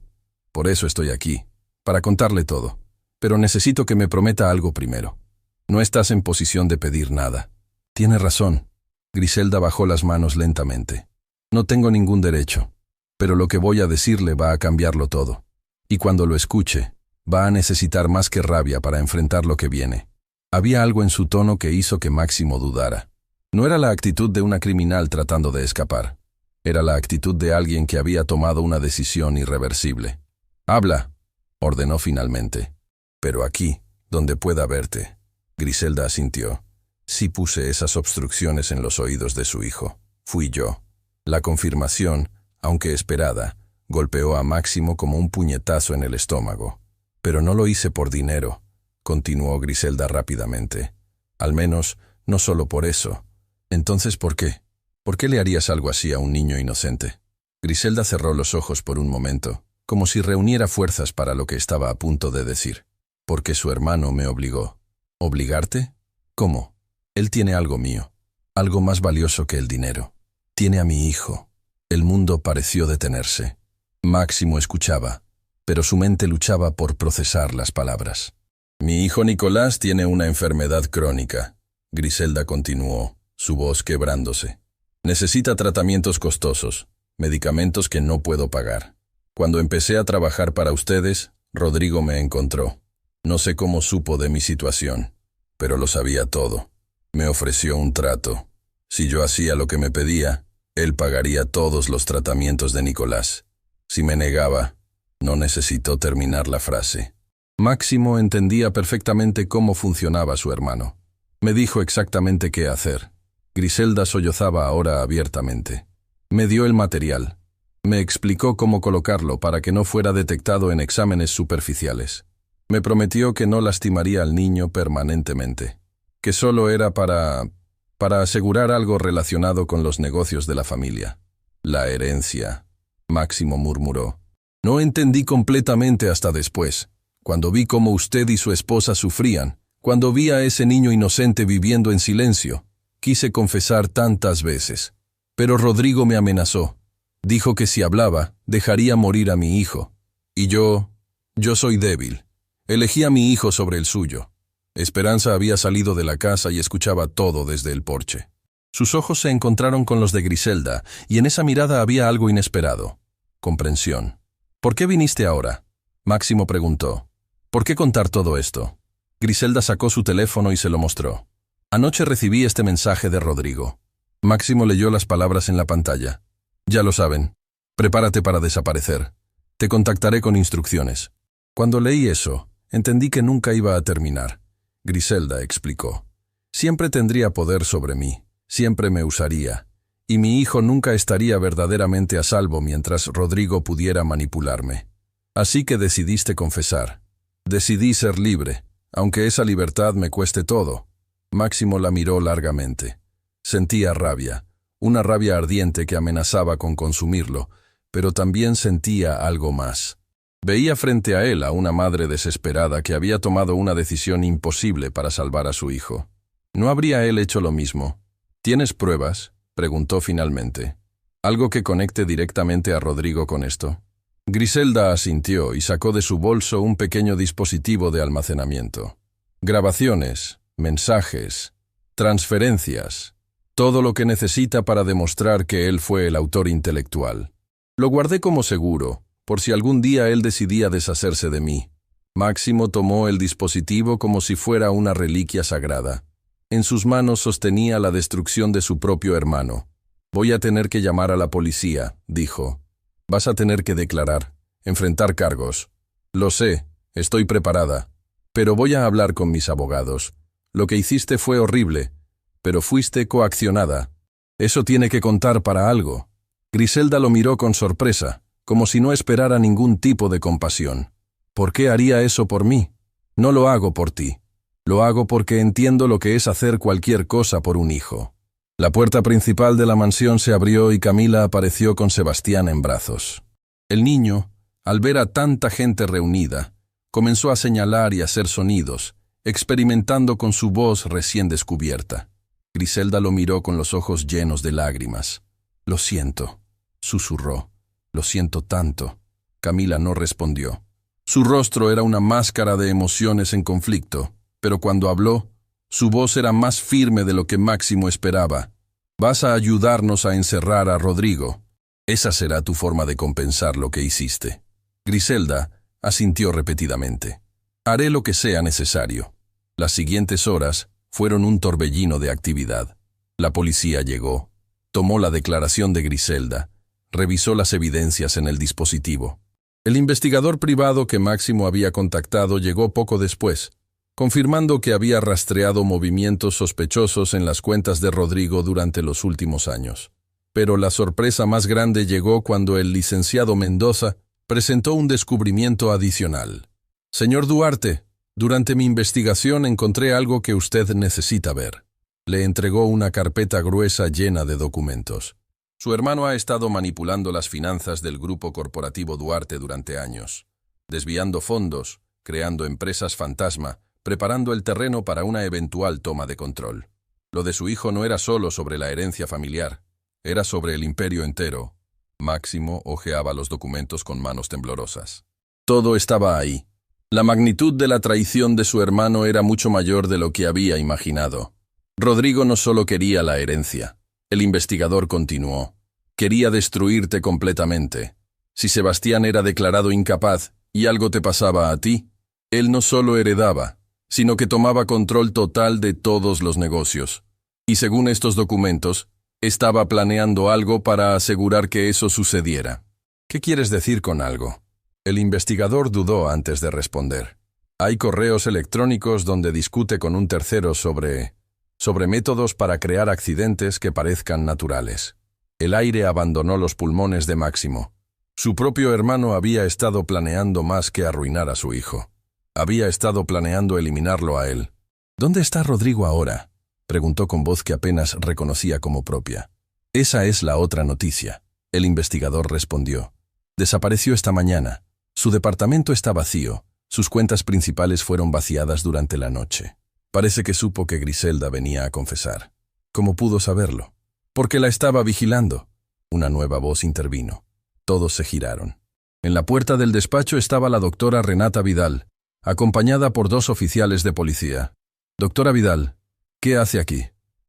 Por eso estoy aquí, para contarle todo. Pero necesito que me prometa algo primero. No estás en posición de pedir nada». «Tiene razón». Griselda bajó las manos lentamente. «No tengo ningún derecho, pero lo que voy a decirle va a cambiarlo todo. Y cuando lo escuche, va a necesitar más que rabia para enfrentar lo que viene». Había algo en su tono que hizo que Máximo dudara. No era la actitud de una criminal tratando de escapar. Era la actitud de alguien que había tomado una decisión irreversible. «Habla», ordenó finalmente. «Pero aquí, donde pueda verte». Griselda asintió. «Sí puse esas obstrucciones en los oídos de su hijo. Fui yo». La confirmación, aunque esperada, golpeó a Máximo como un puñetazo en el estómago. «Pero no lo hice por dinero», continuó Griselda rápidamente. «Al menos, no solo por eso. Entonces, ¿por qué? ¿Por qué le harías algo así a un niño inocente?» Griselda cerró los ojos por un momento, como si reuniera fuerzas para lo que estaba a punto de decir. «Porque su hermano me obligó». «¿Obligarte? ¿Cómo? Él tiene algo mío, algo más valioso que el dinero. Tiene a mi hijo». El mundo pareció detenerse. Máximo escuchaba, pero su mente luchaba por procesar las palabras. «Mi hijo Nicolás tiene una enfermedad crónica», Griselda continuó, su voz quebrándose. «Necesita tratamientos costosos, medicamentos que no puedo pagar. Cuando empecé a trabajar para ustedes, Rodrigo me encontró. No sé cómo supo de mi situación, pero lo sabía todo. Me ofreció un trato. Si yo hacía lo que me pedía, él pagaría todos los tratamientos de Nicolás. Si me negaba, no necesitó terminar la frase. Máximo entendía perfectamente cómo funcionaba su hermano. Me dijo exactamente qué hacer. Griselda sollozaba ahora abiertamente. Me dio el material. Me explicó cómo colocarlo para que no fuera detectado en exámenes superficiales. Me prometió que no lastimaría al niño permanentemente, que solo era para asegurar algo relacionado con los negocios de la familia. La herencia, Máximo murmuró. No entendí completamente hasta después, cuando vi cómo usted y su esposa sufrían, cuando vi a ese niño inocente viviendo en silencio. Quise confesar tantas veces, pero Rodrigo me amenazó. Dijo que si hablaba, dejaría morir a mi hijo. Y yo soy débil. Elegí a mi hijo sobre el suyo. Esperanza había salido de la casa y escuchaba todo desde el porche. Sus ojos se encontraron con los de Griselda, y en esa mirada había algo inesperado. Comprensión. ¿Por qué viniste ahora? Máximo preguntó. ¿Por qué contar todo esto? Griselda sacó su teléfono y se lo mostró. Anoche recibí este mensaje de Rodrigo. Máximo leyó las palabras en la pantalla. Ya lo saben. Prepárate para desaparecer. Te contactaré con instrucciones. Cuando leí eso, entendí que nunca iba a terminar. Griselda explicó. Siempre tendría poder sobre mí. Siempre me usaría. Y mi hijo nunca estaría verdaderamente a salvo mientras Rodrigo pudiera manipularme. Así que decidiste confesar. Decidí ser libre, aunque esa libertad me cueste todo. Máximo la miró largamente. Sentía rabia, una rabia ardiente que amenazaba con consumirlo, pero también sentía algo más. Veía frente a él a una madre desesperada que había tomado una decisión imposible para salvar a su hijo. ¿No habría él hecho lo mismo? ¿Tienes pruebas?, preguntó finalmente. ¿Algo que conecte directamente a Rodrigo con esto? Griselda asintió y sacó de su bolso un pequeño dispositivo de almacenamiento. Grabaciones, mensajes, transferencias, todo lo que necesita para demostrar que él fue el autor intelectual. Lo guardé como seguro, por si algún día él decidía deshacerse de mí. Máximo tomó el dispositivo como si fuera una reliquia sagrada. En sus manos sostenía la destrucción de su propio hermano. Voy a tener que llamar a la policía, dijo. Vas a tener que declarar, enfrentar cargos. Lo sé, estoy preparada. Pero voy a hablar con mis abogados. Lo que hiciste fue horrible, pero fuiste coaccionada. Eso tiene que contar para algo. Griselda lo miró con sorpresa, como si no esperara ningún tipo de compasión. ¿Por qué haría eso por mí? No lo hago por ti. Lo hago porque entiendo lo que es hacer cualquier cosa por un hijo. La puerta principal de la mansión se abrió y Camila apareció con Sebastián en brazos. El niño, al ver a tanta gente reunida, comenzó a señalar y hacer sonidos, experimentando con su voz recién descubierta. Griselda lo miró con los ojos llenos de lágrimas. Lo siento, susurró. Lo siento tanto. Camila no respondió. Su rostro era una máscara de emociones en conflicto, pero cuando habló, su voz era más firme de lo que Máximo esperaba. Vas a ayudarnos a encerrar a Rodrigo. Esa será tu forma de compensar lo que hiciste. Griselda asintió repetidamente. Haré lo que sea necesario. Las siguientes horas fueron un torbellino de actividad. La policía llegó, tomó la declaración de Griselda, revisó las evidencias en el dispositivo. El investigador privado que Máximo había contactado llegó poco después, confirmando que había rastreado movimientos sospechosos en las cuentas de Rodrigo durante los últimos años. Pero la sorpresa más grande llegó cuando el licenciado Mendoza presentó un descubrimiento adicional. Señor Duarte, durante mi investigación encontré algo que usted necesita ver. Le entregó una carpeta gruesa llena de documentos. Su hermano ha estado manipulando las finanzas del grupo corporativo Duarte durante años, desviando fondos, creando empresas fantasma, preparando el terreno para una eventual toma de control. Lo de su hijo no era solo sobre la herencia familiar, era sobre el imperio entero. Máximo hojeaba los documentos con manos temblorosas. Todo estaba ahí. La magnitud de la traición de su hermano era mucho mayor de lo que había imaginado. Rodrigo no solo quería la herencia. El investigador continuó. Quería destruirte completamente. Si Sebastián era declarado incapaz y algo te pasaba a ti, él no solo heredaba, sino que tomaba control total de todos los negocios. Y según estos documentos, estaba planeando algo para asegurar que eso sucediera. ¿Qué quieres decir con algo? El investigador dudó antes de responder. Hay correos electrónicos donde discute con un tercero sobre métodos para crear accidentes que parezcan naturales. El aire abandonó los pulmones de Máximo. Su propio hermano había estado planeando más que arruinar a su hijo. Había estado planeando eliminarlo a él. ¿Dónde está Rodrigo ahora?, preguntó con voz que apenas reconocía como propia. Esa es la otra noticia. El investigador respondió. Desapareció esta mañana. Su departamento está vacío. Sus cuentas principales fueron vaciadas durante la noche. Parece que supo que Griselda venía a confesar. ¿Cómo pudo saberlo? Porque la estaba vigilando. Una nueva voz intervino. Todos se giraron. En la puerta del despacho estaba la doctora Renata Vidal, acompañada por 2 oficiales de policía. «Doctora Vidal, ¿qué hace aquí?»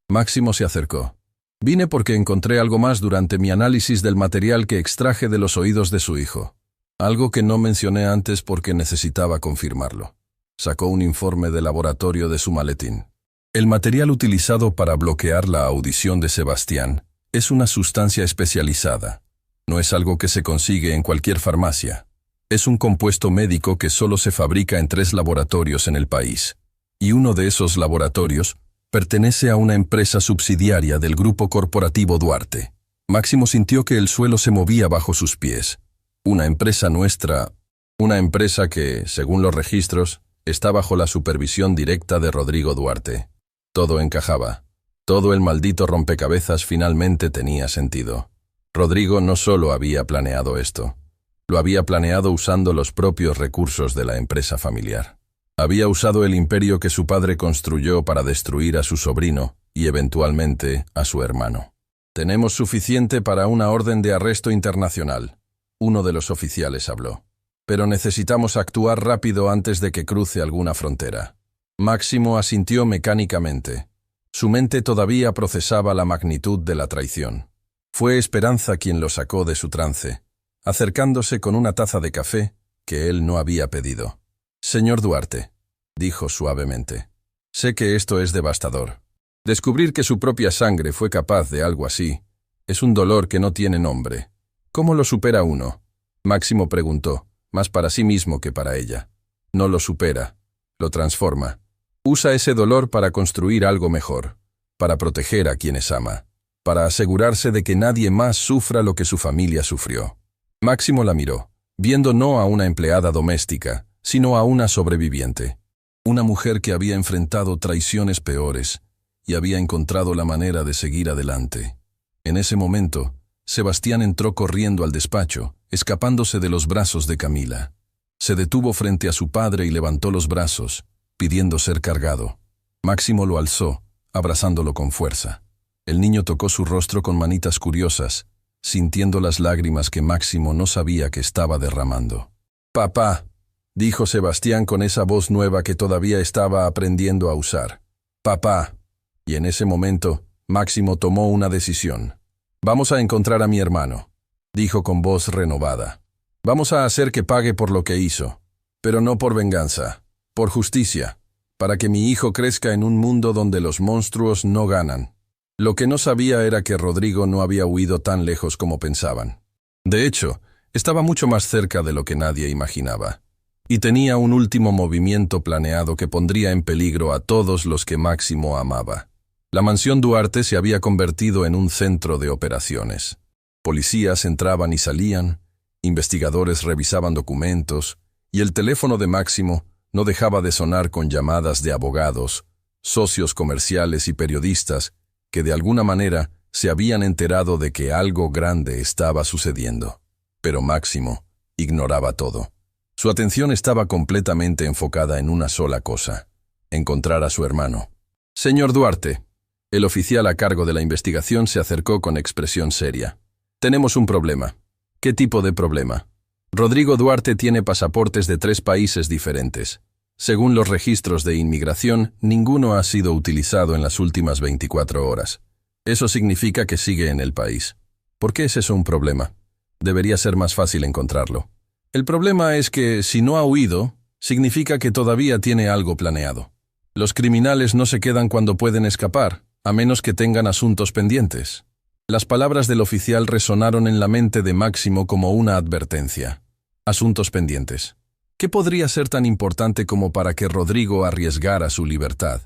Máximo se acercó. «Vine porque encontré algo más durante mi análisis del material que extraje de los oídos de su hijo. Algo que no mencioné antes porque necesitaba confirmarlo». Sacó un informe de laboratorio de su maletín. El material utilizado para bloquear la audición de Sebastián es una sustancia especializada. No es algo que se consigue en cualquier farmacia. Es un compuesto médico que solo se fabrica en 3 laboratorios en el país. Y uno de esos laboratorios pertenece a una empresa subsidiaria del grupo corporativo Duarte. Máximo sintió que el suelo se movía bajo sus pies. Una empresa nuestra, una empresa que, según los registros, está bajo la supervisión directa de Rodrigo Duarte. Todo encajaba. Todo el maldito rompecabezas finalmente tenía sentido. Rodrigo no solo había planeado esto, lo había planeado usando los propios recursos de la empresa familiar. Había usado el imperio que su padre construyó para destruir a su sobrino y eventualmente a su hermano. «Tenemos suficiente para una orden de arresto internacional», uno de los oficiales habló. «Pero necesitamos actuar rápido antes de que cruce alguna frontera». Máximo asintió mecánicamente. Su mente todavía procesaba la magnitud de la traición. Fue Esperanza quien lo sacó de su trance, acercándose con una taza de café que él no había pedido. «Señor Duarte», dijo suavemente, «sé que esto es devastador. Descubrir que su propia sangre fue capaz de algo así es un dolor que no tiene nombre. ¿Cómo lo supera uno?». Máximo preguntó, más para sí mismo que para ella. «No lo supera, lo transforma. Usa ese dolor para construir algo mejor, para proteger a quienes ama, para asegurarse de que nadie más sufra lo que su familia sufrió». Máximo la miró, viendo no a una empleada doméstica, sino a una sobreviviente. Una mujer que había enfrentado traiciones peores y había encontrado la manera de seguir adelante. En ese momento, Sebastián entró corriendo al despacho, escapándose de los brazos de Camila. Se detuvo frente a su padre y levantó los brazos, pidiendo ser cargado. Máximo lo alzó, abrazándolo con fuerza. El niño tocó su rostro con manitas curiosas, sintiendo las lágrimas que Máximo no sabía que estaba derramando. «Papá», dijo Sebastián con esa voz nueva que todavía estaba aprendiendo a usar. «Papá». Y en ese momento, Máximo tomó una decisión. «Vamos a encontrar a mi hermano», dijo con voz renovada. «Vamos a hacer que pague por lo que hizo, pero no por venganza, por justicia, para que mi hijo crezca en un mundo donde los monstruos no ganan». Lo que no sabía era que Rodrigo no había huido tan lejos como pensaban. De hecho, estaba mucho más cerca de lo que nadie imaginaba. Y tenía un último movimiento planeado que pondría en peligro a todos los que Máximo amaba. La mansión Duarte se había convertido en un centro de operaciones. Policías entraban y salían, investigadores revisaban documentos, y el teléfono de Máximo no dejaba de sonar con llamadas de abogados, socios comerciales y periodistas que de alguna manera se habían enterado de que algo grande estaba sucediendo. Pero Máximo ignoraba todo. Su atención estaba completamente enfocada en una sola cosa: encontrar a su hermano. «Señor Duarte», el oficial a cargo de la investigación se acercó con expresión seria. «Tenemos un problema». «¿Qué tipo de problema?» «Rodrigo Duarte tiene pasaportes de 3 países diferentes. Según los registros de inmigración, ninguno ha sido utilizado en las últimas 24 horas. Eso significa que sigue en el país. ¿Por qué es eso un problema? Debería ser más fácil encontrarlo. El problema es que, si no ha huido, significa que todavía tiene algo planeado. Los criminales no se quedan cuando pueden escapar, a menos que tengan asuntos pendientes». Las palabras del oficial resonaron en la mente de Máximo como una advertencia. Asuntos pendientes. ¿Qué podría ser tan importante como para que Rodrigo arriesgara su libertad?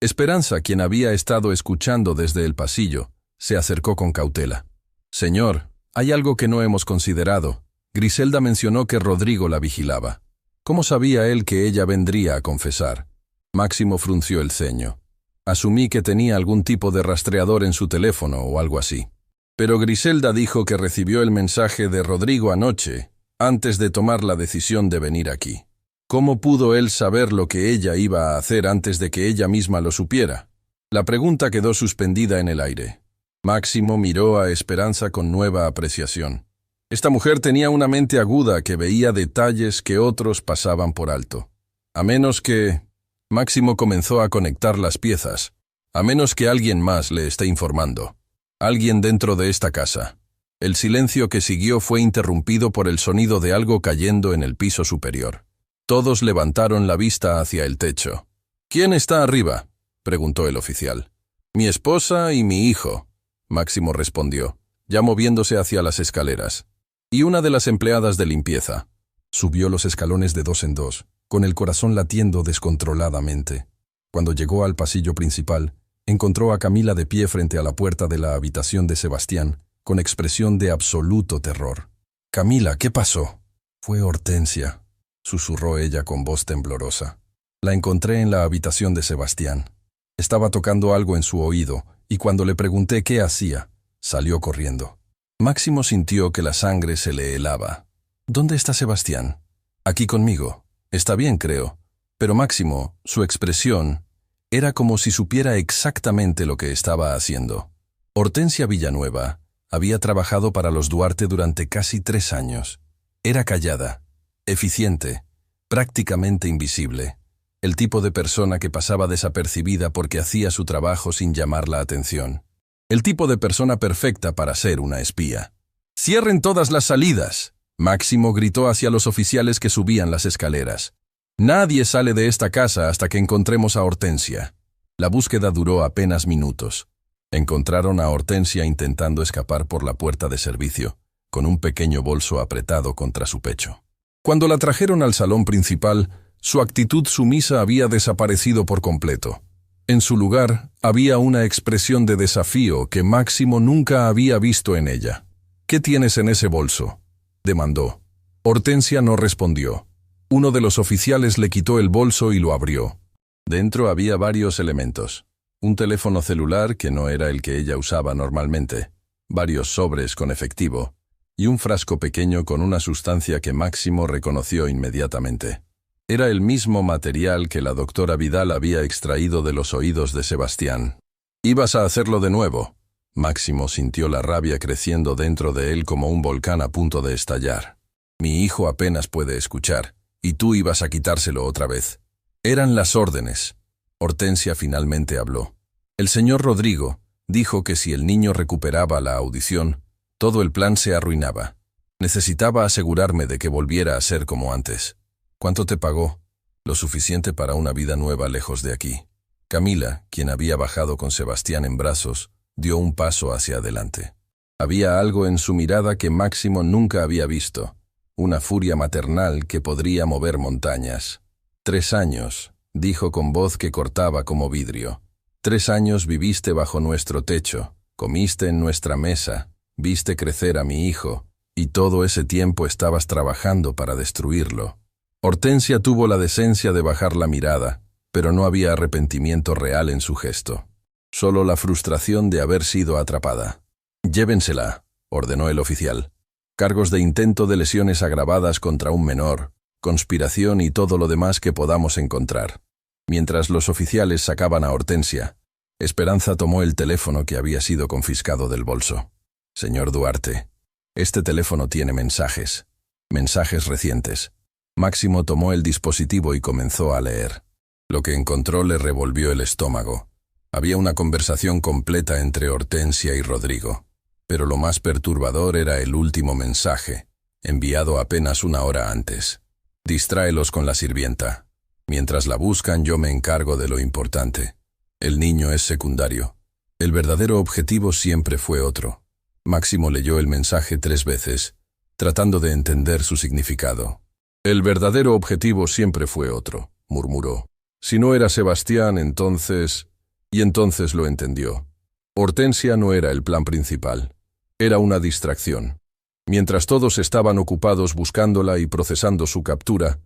Esperanza, quien había estado escuchando desde el pasillo, se acercó con cautela. «Señor, hay algo que no hemos considerado. Griselda mencionó que Rodrigo la vigilaba. ¿Cómo sabía él que ella vendría a confesar?» Máximo frunció el ceño. «Asumí que tenía algún tipo de rastreador en su teléfono o algo así. Pero Griselda dijo que recibió el mensaje de Rodrigo anoche, antes de tomar la decisión de venir aquí. ¿Cómo pudo él saber lo que ella iba a hacer antes de que ella misma lo supiera?» La pregunta quedó suspendida en el aire. Máximo miró a Esperanza con nueva apreciación. Esta mujer tenía una mente aguda que veía detalles que otros pasaban por alto. A menos que... Máximo comenzó a conectar las piezas. A menos que alguien más le esté informando. Alguien dentro de esta casa. El silencio que siguió fue interrumpido por el sonido de algo cayendo en el piso superior. Todos levantaron la vista hacia el techo. «¿Quién está arriba?», preguntó el oficial. «Mi esposa y mi hijo», Máximo respondió, ya moviéndose hacia las escaleras. «Y una de las empleadas de limpieza». Subió los escalones de dos en dos, con el corazón latiendo descontroladamente. Cuando llegó al pasillo principal, encontró a Camila de pie frente a la puerta de la habitación de Sebastián, con expresión de absoluto terror. «Camila, ¿qué pasó?» «Fue Hortensia», susurró ella con voz temblorosa. «La encontré en la habitación de Sebastián. Estaba tocando algo en su oído, y cuando le pregunté qué hacía, salió corriendo». Máximo sintió que la sangre se le helaba. «¿Dónde está Sebastián?» «Aquí conmigo. Está bien, creo». Pero Máximo, su expresión, era como si supiera exactamente lo que estaba haciendo. Hortensia Villanueva había trabajado para los Duarte durante casi 3 años. Era callada, eficiente, prácticamente invisible. El tipo de persona que pasaba desapercibida porque hacía su trabajo sin llamar la atención. El tipo de persona perfecta para ser una espía. «¡Cierren todas las salidas!», Máximo gritó hacia los oficiales que subían las escaleras. «Nadie sale de esta casa hasta que encontremos a Hortensia». La búsqueda duró apenas minutos. Encontraron a Hortensia intentando escapar por la puerta de servicio, con un pequeño bolso apretado contra su pecho. Cuando la trajeron al salón principal, su actitud sumisa había desaparecido por completo. En su lugar, había una expresión de desafío que Máximo nunca había visto en ella. «¿Qué tienes en ese bolso?», demandó. Hortensia no respondió. Uno de los oficiales le quitó el bolso y lo abrió. Dentro había varios elementos. Un teléfono celular que no era el que ella usaba normalmente, varios sobres con efectivo, y un frasco pequeño con una sustancia que Máximo reconoció inmediatamente. Era el mismo material que la doctora Vidal había extraído de los oídos de Sebastián. «¿Ibas a hacerlo de nuevo?». Máximo sintió la rabia creciendo dentro de él como un volcán a punto de estallar. «Mi hijo apenas puede escuchar, y tú ibas a quitárselo otra vez». «Eran las órdenes». Hortensia finalmente habló. «El señor Rodrigo dijo que si el niño recuperaba la audición, todo el plan se arruinaba. Necesitaba asegurarme de que volviera a ser como antes». «¿Cuánto te pagó?». «Lo suficiente para una vida nueva lejos de aquí». Camila, quien había bajado con Sebastián en brazos, dio un paso hacia adelante. Había algo en su mirada que Máximo nunca había visto, una furia maternal que podría mover montañas. 3 años, dijo con voz que cortaba como vidrio. 3 años viviste bajo nuestro techo, comiste en nuestra mesa, viste crecer a mi hijo, y todo ese tiempo estabas trabajando para destruirlo». Hortensia tuvo la decencia de bajar la mirada, pero no había arrepentimiento real en su gesto. Solo la frustración de haber sido atrapada. «Llévensela», ordenó el oficial. «Cargos de intento de lesiones agravadas contra un menor, conspiración y todo lo demás que podamos encontrar». Mientras los oficiales sacaban a Hortensia, Esperanza tomó el teléfono que había sido confiscado del bolso. «Señor Duarte, este teléfono tiene mensajes. Mensajes recientes». Máximo tomó el dispositivo y comenzó a leer. Lo que encontró le revolvió el estómago. Había una conversación completa entre Hortensia y Rodrigo, pero lo más perturbador era el último mensaje, enviado apenas 1 hora antes. «Distráelos con la sirvienta. Mientras la buscan, yo me encargo de lo importante. El niño es secundario. El verdadero objetivo siempre fue otro». Máximo leyó el mensaje 3 veces, tratando de entender su significado. El verdadero objetivo siempre fue otro, murmuró. Si no era Sebastián, entonces... Y entonces lo entendió. Hortensia no era el plan principal. Era una distracción. Mientras todos estaban ocupados buscándola y procesando su captura,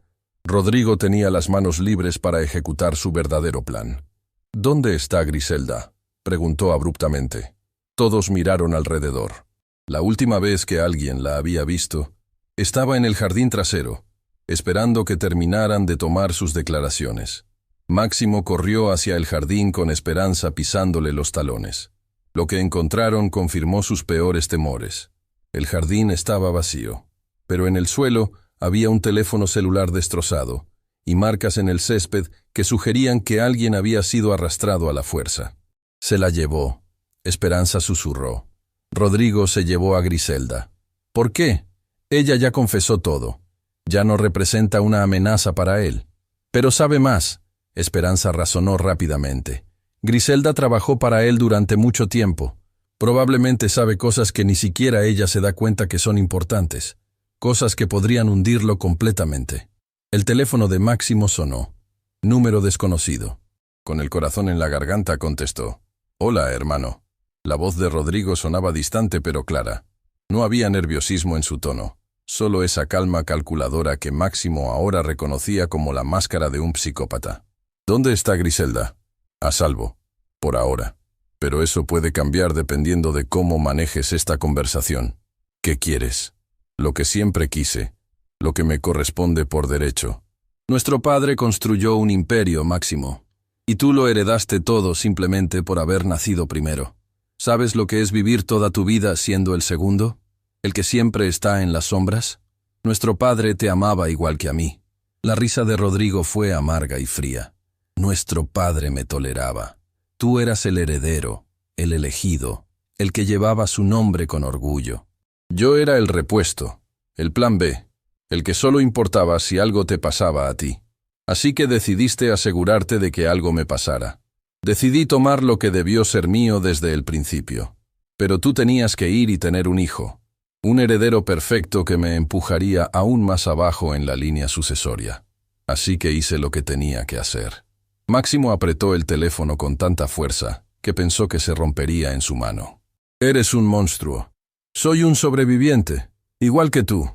Rodrigo tenía las manos libres para ejecutar su verdadero plan. ¿Dónde está Griselda?, preguntó abruptamente. Todos miraron alrededor. La última vez que alguien la había visto, estaba en el jardín trasero, esperando que terminaran de tomar sus declaraciones. Máximo corrió hacia el jardín con Esperanza pisándole los talones. Lo que encontraron confirmó sus peores temores. El jardín estaba vacío, pero en el suelo había un teléfono celular destrozado y marcas en el césped que sugerían que alguien había sido arrastrado a la fuerza. Se la llevó. Esperanza susurró. Rodrigo se llevó a Griselda. ¿Por qué? Ella ya confesó todo. Ya no representa una amenaza para él. Pero sabe más. Esperanza razonó rápidamente. Griselda trabajó para él durante mucho tiempo. Probablemente sabe cosas que ni siquiera ella se da cuenta que son importantes. Cosas que podrían hundirlo completamente. El teléfono de Máximo sonó. Número desconocido. Con el corazón en la garganta contestó. «Hola, hermano». La voz de Rodrigo sonaba distante pero clara. No había nerviosismo en su tono, solo esa calma calculadora que Máximo ahora reconocía como la máscara de un psicópata. «¿Dónde está Griselda?» «A salvo. Por ahora. Pero eso puede cambiar dependiendo de cómo manejes esta conversación. ¿Qué quieres?» «Lo que siempre quise. Lo que me corresponde por derecho». «Nuestro padre construyó un imperio, Máximo. Y tú lo heredaste todo simplemente por haber nacido primero. ¿Sabes lo que es vivir toda tu vida siendo el segundo? ¿El que siempre está en las sombras? Nuestro padre te amaba igual que a mí». La risa de Rodrigo fue amarga y fría. «Nuestro padre me toleraba. Tú eras el heredero, el elegido, el que llevaba su nombre con orgullo. Yo era el repuesto, el plan B, el que solo importaba si algo te pasaba a ti. Así que decidiste asegurarte de que algo me pasara. Decidí tomar lo que debió ser mío desde el principio. Pero tú tenías que ir y tener un hijo, un heredero perfecto que me empujaría aún más abajo en la línea sucesoria. Así que hice lo que tenía que hacer». Máximo apretó el teléfono con tanta fuerza que pensó que se rompería en su mano. «Eres un monstruo. Soy un sobreviviente, igual que tú.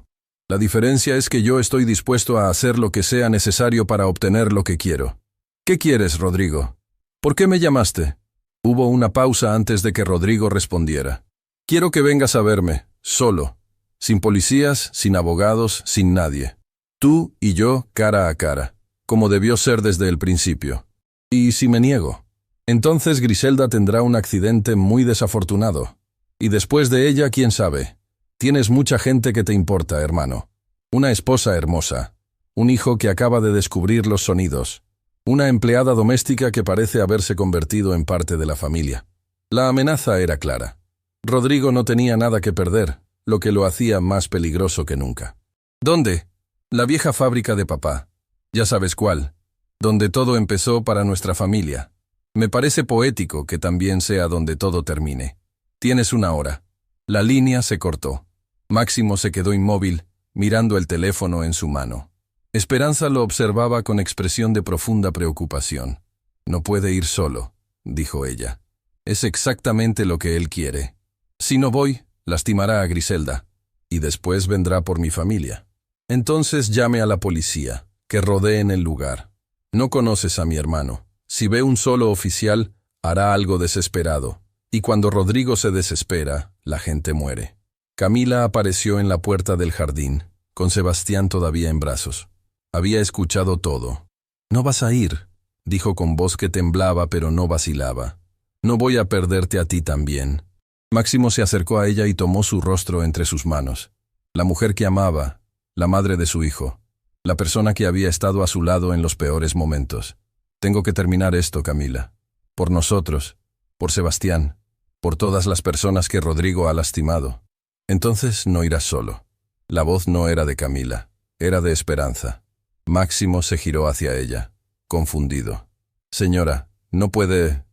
La diferencia es que yo estoy dispuesto a hacer lo que sea necesario para obtener lo que quiero. ¿Qué quieres, Rodrigo? ¿Por qué me llamaste?» Hubo una pausa antes de que Rodrigo respondiera. «Quiero que vengas a verme, solo, sin policías, sin abogados, sin nadie. Tú y yo cara a cara, como debió ser desde el principio. Y si me niego, entonces Griselda tendrá un accidente muy desafortunado. Y después de ella, quién sabe. Tienes mucha gente que te importa, hermano. Una esposa hermosa, un hijo que acaba de descubrir los sonidos, una empleada doméstica que parece haberse convertido en parte de la familia». La amenaza era clara. Rodrigo no tenía nada que perder, lo que lo hacía más peligroso que nunca. «¿Dónde?» «La vieja fábrica de papá. Ya sabes cuál. Donde todo empezó para nuestra familia. Me parece poético que también sea donde todo termine. Tienes una hora». La línea se cortó. Máximo se quedó inmóvil, mirando el teléfono en su mano. Esperanza lo observaba con expresión de profunda preocupación. «No puede ir solo», dijo ella. «Es exactamente lo que él quiere. Si no voy, lastimará a Griselda. Y después vendrá por mi familia. Entonces llame a la policía, que rodeen el lugar. No conoces a mi hermano. Si ve un solo oficial, hará algo desesperado. Y cuando Rodrigo se desespera, la gente muere». Camila apareció en la puerta del jardín, con Sebastián todavía en brazos. Había escuchado todo. «No vas a ir», dijo con voz que temblaba pero no vacilaba. «No voy a perderte a ti también». Máximo se acercó a ella y tomó su rostro entre sus manos. La mujer que amaba, la madre de su hijo, la persona que había estado a su lado en los peores momentos. «Tengo que terminar esto, Camila. Por nosotros, por Sebastián, por todas las personas que Rodrigo ha lastimado. Entonces no irás solo». La voz no era de Camila, era de Esperanza. Máximo se giró hacia ella, confundido. «Señora, no puede...»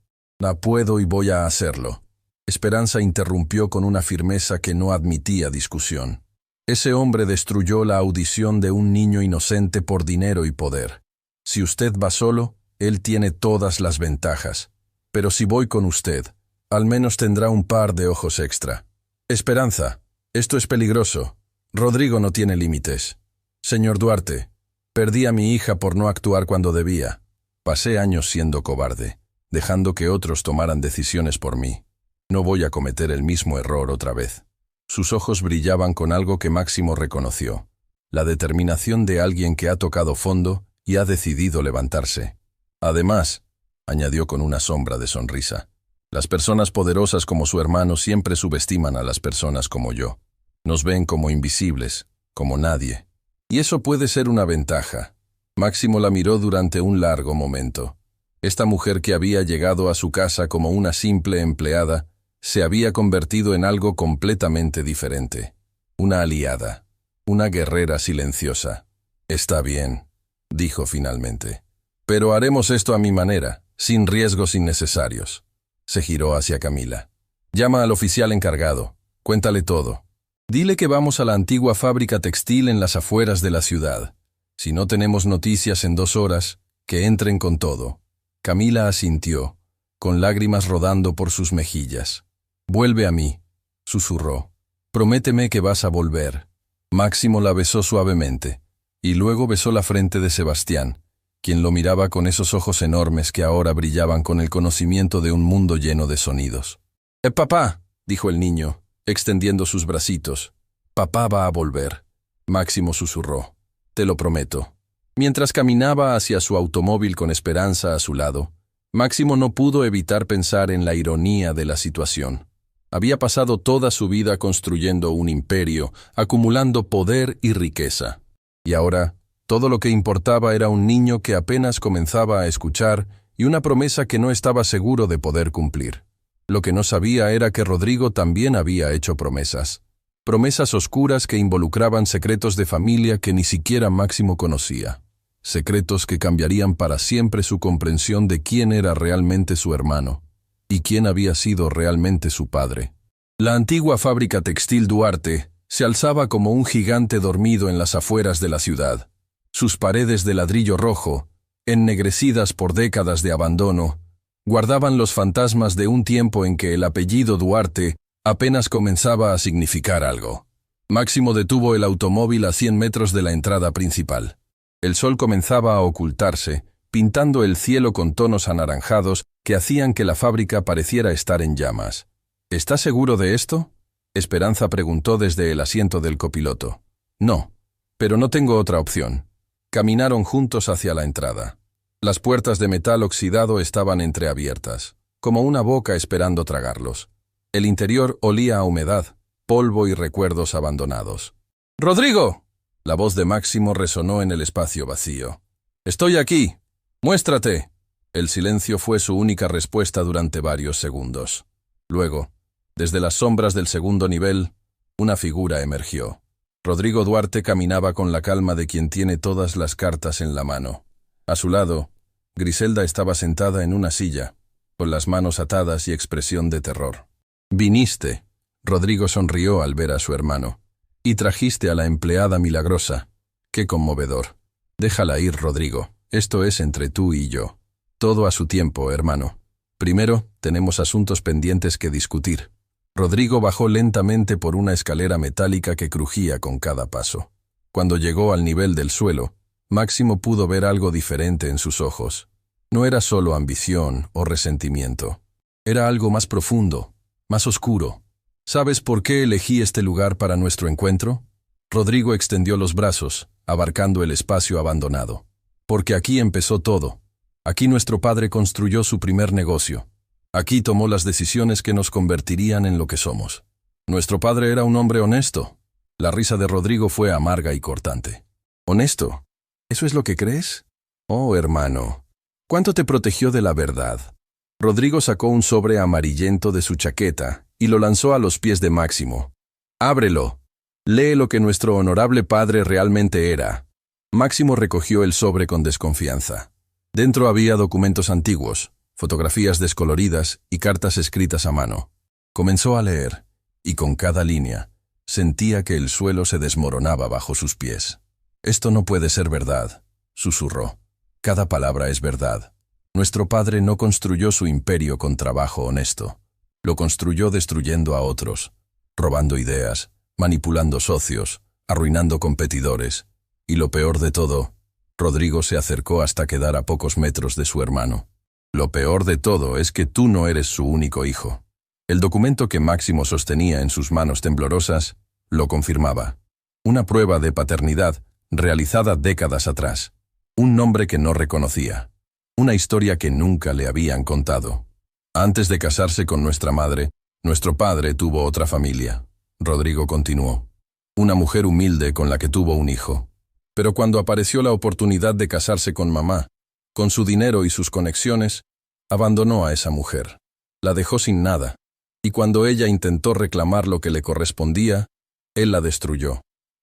«No puedo y voy a hacerlo». Esperanza interrumpió con una firmeza que no admitía discusión. Ese hombre destruyó la audición de un niño inocente por dinero y poder. Si usted va solo, él tiene todas las ventajas. Pero si voy con usted, al menos tendrá un par de ojos extra. Esperanza, esto es peligroso. Rodrigo no tiene límites. Señor Duarte, perdí a mi hija por no actuar cuando debía. Pasé años siendo cobarde, dejando que otros tomaran decisiones por mí. No voy a cometer el mismo error otra vez. Sus ojos brillaban con algo que Máximo reconoció. La determinación de alguien que ha tocado fondo y ha decidido levantarse. Además, añadió con una sombra de sonrisa, las personas poderosas como su hermano siempre subestiman a las personas como yo. Nos ven como invisibles, como nadie. Y eso puede ser una ventaja. Máximo la miró durante un largo momento. Esta mujer que había llegado a su casa como una simple empleada, se había convertido en algo completamente diferente. Una aliada, una guerrera silenciosa. Está bien, dijo finalmente. Pero haremos esto a mi manera, sin riesgos innecesarios. Se giró hacia Camila. Llama al oficial encargado. Cuéntale todo. Dile que vamos a la antigua fábrica textil en las afueras de la ciudad. Si no tenemos noticias en 2 horas, que entren con todo. Camila asintió, con lágrimas rodando por sus mejillas. Vuelve a mí, susurró. Prométeme que vas a volver. Máximo la besó suavemente, y luego besó la frente de Sebastián, quien lo miraba con esos ojos enormes que ahora brillaban con el conocimiento de un mundo lleno de sonidos. Papá, dijo el niño, extendiendo sus bracitos. Papá va a volver. Máximo susurró. Te lo prometo. Mientras caminaba hacia su automóvil con Esperanza a su lado, Máximo no pudo evitar pensar en la ironía de la situación. Había pasado toda su vida construyendo un imperio, acumulando poder y riqueza. Y ahora, todo lo que importaba era un niño que apenas comenzaba a escuchar y una promesa que no estaba seguro de poder cumplir. Lo que no sabía era que Rodrigo también había hecho promesas. Promesas oscuras que involucraban secretos de familia que ni siquiera Máximo conocía. Secretos que cambiarían para siempre su comprensión de quién era realmente su hermano y quién había sido realmente su padre. La antigua fábrica textil Duarte se alzaba como un gigante dormido en las afueras de la ciudad. Sus paredes de ladrillo rojo, ennegrecidas por décadas de abandono, guardaban los fantasmas de un tiempo en que el apellido Duarte apenas comenzaba a significar algo. Máximo detuvo el automóvil a 100 metros de la entrada principal. El sol comenzaba a ocultarse, pintando el cielo con tonos anaranjados que hacían que la fábrica pareciera estar en llamas. ¿Estás seguro de esto? Esperanza preguntó desde el asiento del copiloto. No, pero no tengo otra opción. Caminaron juntos hacia la entrada. Las puertas de metal oxidado estaban entreabiertas, como una boca esperando tragarlos. El interior olía a humedad, polvo y recuerdos abandonados. ¡Rodrigo! La voz de Máximo resonó en el espacio vacío. «Estoy aquí. Muéstrate». El silencio fue su única respuesta durante varios segundos. Luego, desde las sombras del segundo nivel, una figura emergió. Rodrigo Duarte caminaba con la calma de quien tiene todas las cartas en la mano. A su lado, Griselda estaba sentada en una silla, con las manos atadas y expresión de terror. «Viniste», Rodrigo sonrió al ver a su hermano. «Y trajiste a la empleada milagrosa. Qué conmovedor. Déjala ir, Rodrigo. Esto es entre tú y yo. Todo a su tiempo, hermano. Primero, tenemos asuntos pendientes que discutir». Rodrigo bajó lentamente por una escalera metálica que crujía con cada paso. Cuando llegó al nivel del suelo, Máximo pudo ver algo diferente en sus ojos. No era solo ambición o resentimiento. Era algo más profundo, más oscuro. ¿Sabes por qué elegí este lugar para nuestro encuentro? Rodrigo extendió los brazos, abarcando el espacio abandonado. Porque aquí empezó todo. Aquí nuestro padre construyó su primer negocio. Aquí tomó las decisiones que nos convertirían en lo que somos. Nuestro padre era un hombre honesto. La risa de Rodrigo fue amarga y cortante. ¿Honesto? ¿Eso es lo que crees? Oh, hermano, ¿cuánto te protegió de la verdad? Rodrigo sacó un sobre amarillento de su chaqueta y lo lanzó a los pies de Máximo. «Ábrelo. Lee lo que nuestro honorable padre realmente era». Máximo recogió el sobre con desconfianza. Dentro había documentos antiguos, fotografías descoloridas y cartas escritas a mano. Comenzó a leer, y con cada línea, Sentía que el suelo se desmoronaba bajo sus pies. «Esto no puede ser verdad», susurró. «Cada palabra es verdad. Nuestro padre no construyó su imperio con trabajo honesto. Lo construyó destruyendo a otros, robando ideas, manipulando socios, arruinando competidores. Y lo peor de todo, Rodrigo se acercó hasta quedar a pocos metros de su hermano. Lo peor de todo es que tú no eres su único hijo». El documento que Máximo sostenía en sus manos temblorosas lo confirmaba. Una prueba de paternidad realizada décadas atrás. Un nombre que no reconocía. Una historia que nunca le habían contado. Antes de casarse con nuestra madre, nuestro padre tuvo otra familia. Rodrigo continuó. Una mujer humilde con la que tuvo un hijo. Pero cuando apareció la oportunidad de casarse con mamá, con su dinero y sus conexiones, abandonó a esa mujer. La dejó sin nada. Y cuando ella intentó reclamar lo que le correspondía, él la destruyó.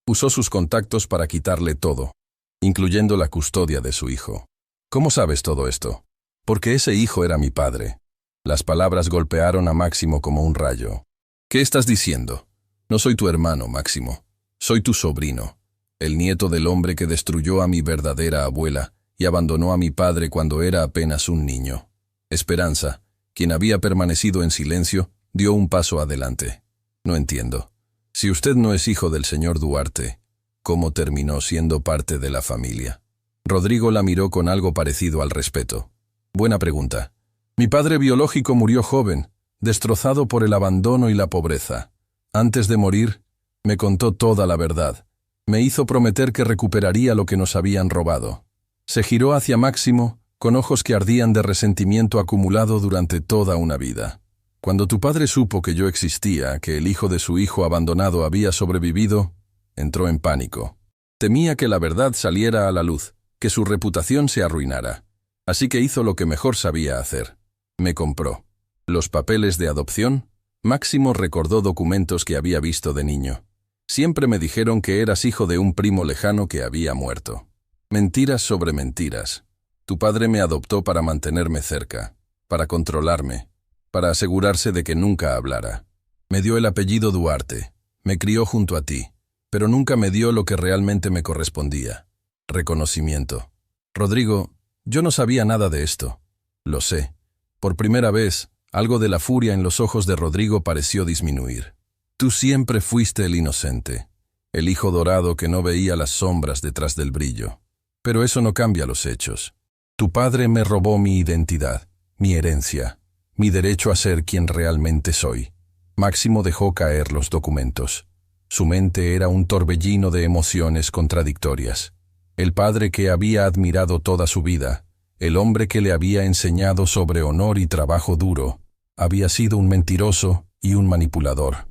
Usó sus contactos para quitarle todo, incluyendo la custodia de su hijo. ¿Cómo sabes todo esto? Porque ese hijo era mi padre. Las palabras golpearon a Máximo como un rayo. ¿Qué estás diciendo? No soy tu hermano, Máximo. Soy tu sobrino, el nieto del hombre que destruyó a mi verdadera abuela y abandonó a mi padre cuando era apenas un niño. Esperanza, quien había permanecido en silencio, dio un paso adelante. No entiendo. Si usted no es hijo del señor Duarte, ¿cómo terminó siendo parte de la familia? Rodrigo la miró con algo parecido al respeto. Buena pregunta. Mi padre biológico murió joven, destrozado por el abandono y la pobreza. Antes de morir, me contó toda la verdad. Me hizo prometer que recuperaría lo que nos habían robado. Se giró hacia Máximo, con ojos que ardían de resentimiento acumulado durante toda una vida. Cuando tu padre supo que yo existía, que el hijo de su hijo abandonado había sobrevivido, entró en pánico. Temía que la verdad saliera a la luz, que su reputación se arruinara. Así que hizo lo que mejor sabía hacer. Me compró. Los papeles de adopción. Máximo recordó documentos que había visto de niño. Siempre me dijeron que eras hijo de un primo lejano que había muerto. Mentiras sobre mentiras. Tu padre me adoptó para mantenerme cerca, para controlarme, para asegurarse de que nunca hablara. Me dio el apellido Duarte, me crió junto a ti, pero nunca me dio lo que realmente me correspondía. Reconocimiento. Rodrigo, yo no sabía nada de esto. Lo sé. Por primera vez, algo de la furia en los ojos de Rodrigo pareció disminuir. Tú siempre fuiste el inocente, el hijo dorado que no veía las sombras detrás del brillo. Pero eso no cambia los hechos. Tu padre me robó mi identidad, mi herencia, mi derecho a ser quien realmente soy. Máximo dejó caer los documentos. Su mente era un torbellino de emociones contradictorias. El padre que había admirado toda su vida, el hombre que le había enseñado sobre honor y trabajo duro, había sido un mentiroso y un manipulador.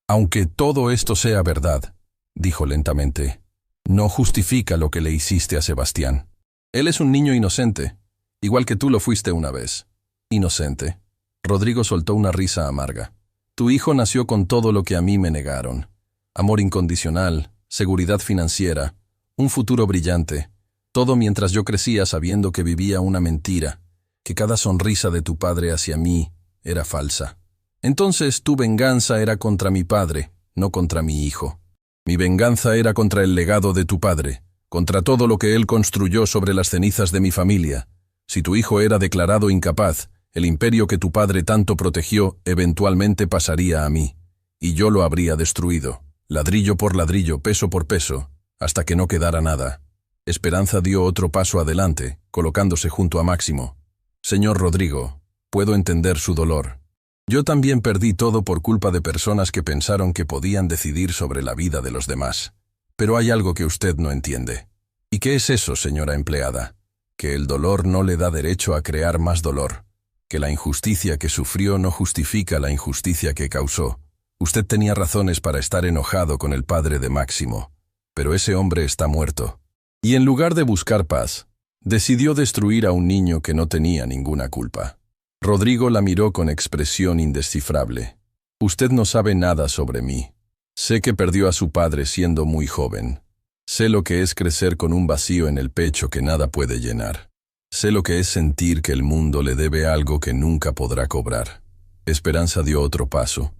Aunque todo esto sea verdad, dijo lentamente, no justifica lo que le hiciste a Sebastián. Él es un niño inocente, igual que tú lo fuiste una vez. Inocente. Rodrigo soltó una risa amarga. Tu hijo nació con todo lo que a mí me negaron. Amor incondicional, seguridad financiera, un futuro brillante. Todo mientras yo crecía sabiendo que vivía una mentira, que cada sonrisa de tu padre hacia mí era falsa. Entonces tu venganza era contra mi padre, no contra mi hijo. Mi venganza era contra el legado de tu padre, contra todo lo que él construyó sobre las cenizas de mi familia. Si tu hijo era declarado incapaz, el imperio que tu padre tanto protegió eventualmente pasaría a mí, y yo lo habría destruido, ladrillo por ladrillo, peso por peso, hasta que no quedara nada. Esperanza dio otro paso adelante, colocándose junto a Máximo. Señor Rodrigo, puedo entender su dolor. Yo también perdí todo por culpa de personas que pensaron que podían decidir sobre la vida de los demás. Pero hay algo que usted no entiende. ¿Y qué es eso, señora empleada? Que el dolor no le da derecho a crear más dolor. Que la injusticia que sufrió no justifica la injusticia que causó. Usted tenía razones para estar enojado con el padre de Máximo, pero ese hombre está muerto. Y en lugar de buscar paz, decidió destruir a un niño que no tenía ninguna culpa. Rodrigo la miró con expresión indescifrable. Usted no sabe nada sobre mí. Sé que perdió a su padre siendo muy joven. Sé lo que es crecer con un vacío en el pecho que nada puede llenar. Sé lo que es sentir que el mundo le debe algo que nunca podrá cobrar. Esperanza dio otro paso.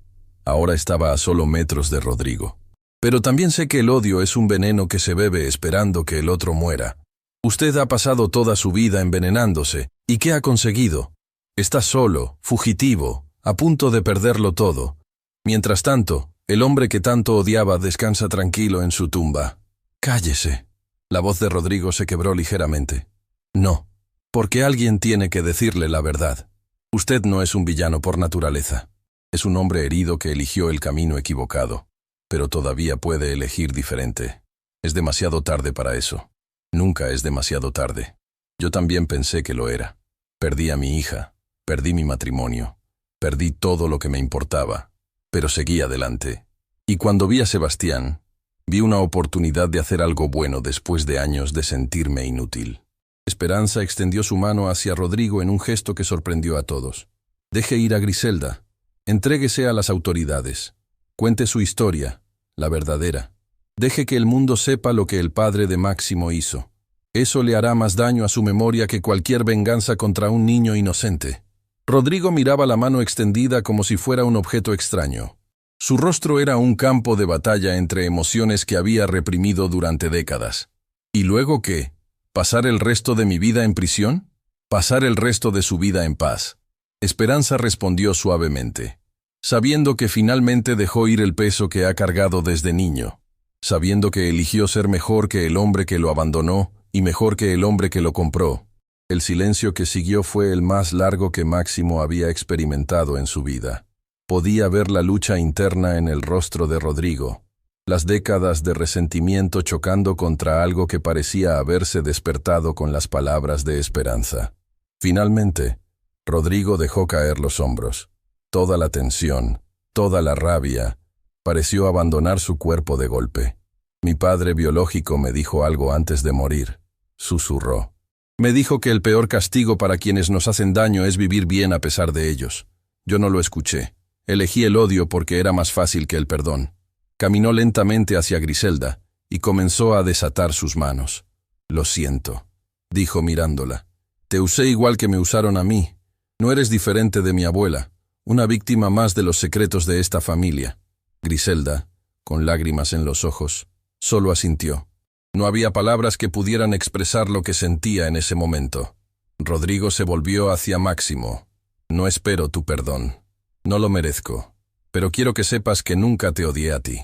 Ahora estaba a solo metros de Rodrigo. Pero también sé que el odio es un veneno que se bebe esperando que el otro muera. Usted ha pasado toda su vida envenenándose. ¿Y qué ha conseguido? Está solo, fugitivo, a punto de perderlo todo. Mientras tanto, el hombre que tanto odiaba descansa tranquilo en su tumba. Cállese. La voz de Rodrigo se quebró ligeramente. No, porque alguien tiene que decirle la verdad. Usted no es un villano por naturaleza. Es un hombre herido que eligió el camino equivocado. Pero todavía puede elegir diferente. Es demasiado tarde para eso. Nunca es demasiado tarde. Yo también pensé que lo era. Perdí a mi hija, perdí mi matrimonio, perdí todo lo que me importaba, pero seguí adelante. Y cuando vi a Sebastián, vi una oportunidad de hacer algo bueno después de años de sentirme inútil. Esperanza extendió su mano hacia Rodrigo en un gesto que sorprendió a todos. Deje ir a Griselda. Entréguese a las autoridades. Cuente su historia, la verdadera. Deje que el mundo sepa lo que el padre de Máximo hizo. Eso le hará más daño a su memoria que cualquier venganza contra un niño inocente. Rodrigo miraba la mano extendida como si fuera un objeto extraño. Su rostro era un campo de batalla entre emociones que había reprimido durante décadas. ¿Y luego qué? ¿Pasar el resto de mi vida en prisión? ¿Pasar el resto de su vida en paz? Esperanza respondió suavemente, sabiendo que finalmente dejó ir el peso que ha cargado desde niño. Sabiendo que eligió ser mejor que el hombre que lo abandonó y mejor que el hombre que lo compró. El silencio que siguió fue el más largo que Máximo había experimentado en su vida. Podía ver la lucha interna en el rostro de Rodrigo, las décadas de resentimiento chocando contra algo que parecía haberse despertado con las palabras de esperanza. Finalmente, Rodrigo dejó caer los hombros. Toda la tensión, toda la rabia, pareció abandonar su cuerpo de golpe. Mi padre biológico me dijo algo antes de morir, susurró. Me dijo que el peor castigo para quienes nos hacen daño es vivir bien a pesar de ellos. Yo no lo escuché. Elegí el odio porque era más fácil que el perdón. Caminó lentamente hacia Griselda y comenzó a desatar sus manos. Lo siento, dijo mirándola. Te usé igual que me usaron a mí. No eres diferente de mi abuela, una víctima más de los secretos de esta familia. Griselda, con lágrimas en los ojos, solo asintió. No había palabras que pudieran expresar lo que sentía en ese momento. Rodrigo se volvió hacia Máximo. No espero tu perdón. No lo merezco. Pero quiero que sepas que nunca te odié a ti.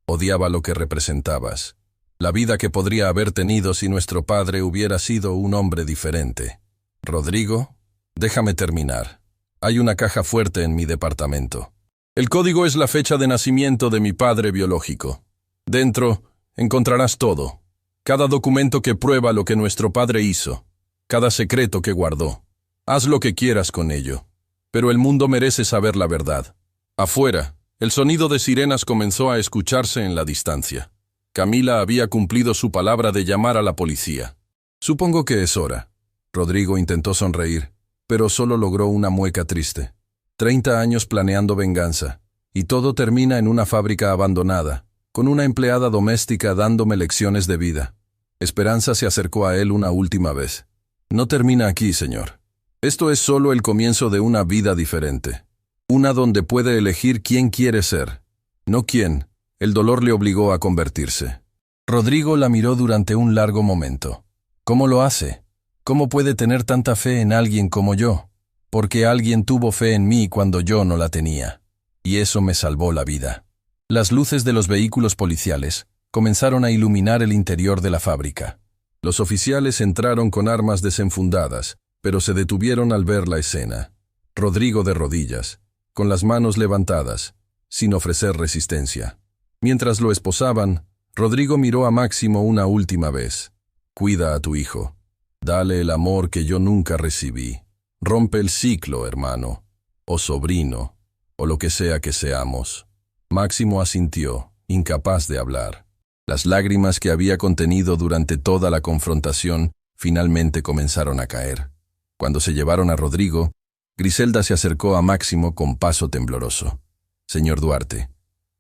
Odiaba lo que representabas. La vida que podría haber tenido si nuestro padre hubiera sido un hombre diferente. Rodrigo, déjame terminar. Hay una caja fuerte en mi departamento. El código es la fecha de nacimiento de mi padre biológico. Dentro encontrarás todo. Cada documento que prueba lo que nuestro padre hizo. Cada secreto que guardó. Haz lo que quieras con ello. Pero el mundo merece saber la verdad. Afuera, el sonido de sirenas comenzó a escucharse en la distancia. Camila había cumplido su palabra de llamar a la policía. Supongo que es hora. Rodrigo intentó sonreír, pero solo logró una mueca triste. 30 años planeando venganza, y todo termina en una fábrica abandonada, con una empleada doméstica dándome lecciones de vida. Esperanza se acercó a él una última vez. No termina aquí, señor. Esto es solo el comienzo de una vida diferente. Una donde puede elegir quién quiere ser, no quién. El dolor le obligó a convertirse. Rodrigo la miró durante un largo momento. ¿Cómo lo hace? ¿Cómo puede tener tanta fe en alguien como yo? Porque alguien tuvo fe en mí cuando yo no la tenía. Y eso me salvó la vida. Las luces de los vehículos policiales comenzaron a iluminar el interior de la fábrica. Los oficiales entraron con armas desenfundadas, pero se detuvieron al ver la escena. Rodrigo de rodillas, con las manos levantadas, sin ofrecer resistencia. Mientras lo esposaban, Rodrigo miró a Máximo una última vez. Cuida a tu hijo. Dale el amor que yo nunca recibí. Rompe el ciclo, hermano, o sobrino, o lo que sea que seamos. Máximo asintió, incapaz de hablar. Las lágrimas que había contenido durante toda la confrontación finalmente comenzaron a caer. Cuando se llevaron a Rodrigo, Griselda se acercó a Máximo con paso tembloroso. Señor Duarte,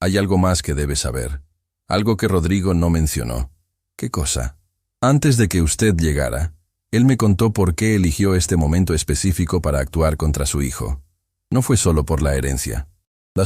hay algo más que debe saber. Algo que Rodrigo no mencionó. ¿Qué cosa? Antes de que usted llegara, él me contó por qué eligió este momento específico para actuar contra su hijo. No fue solo por la herencia.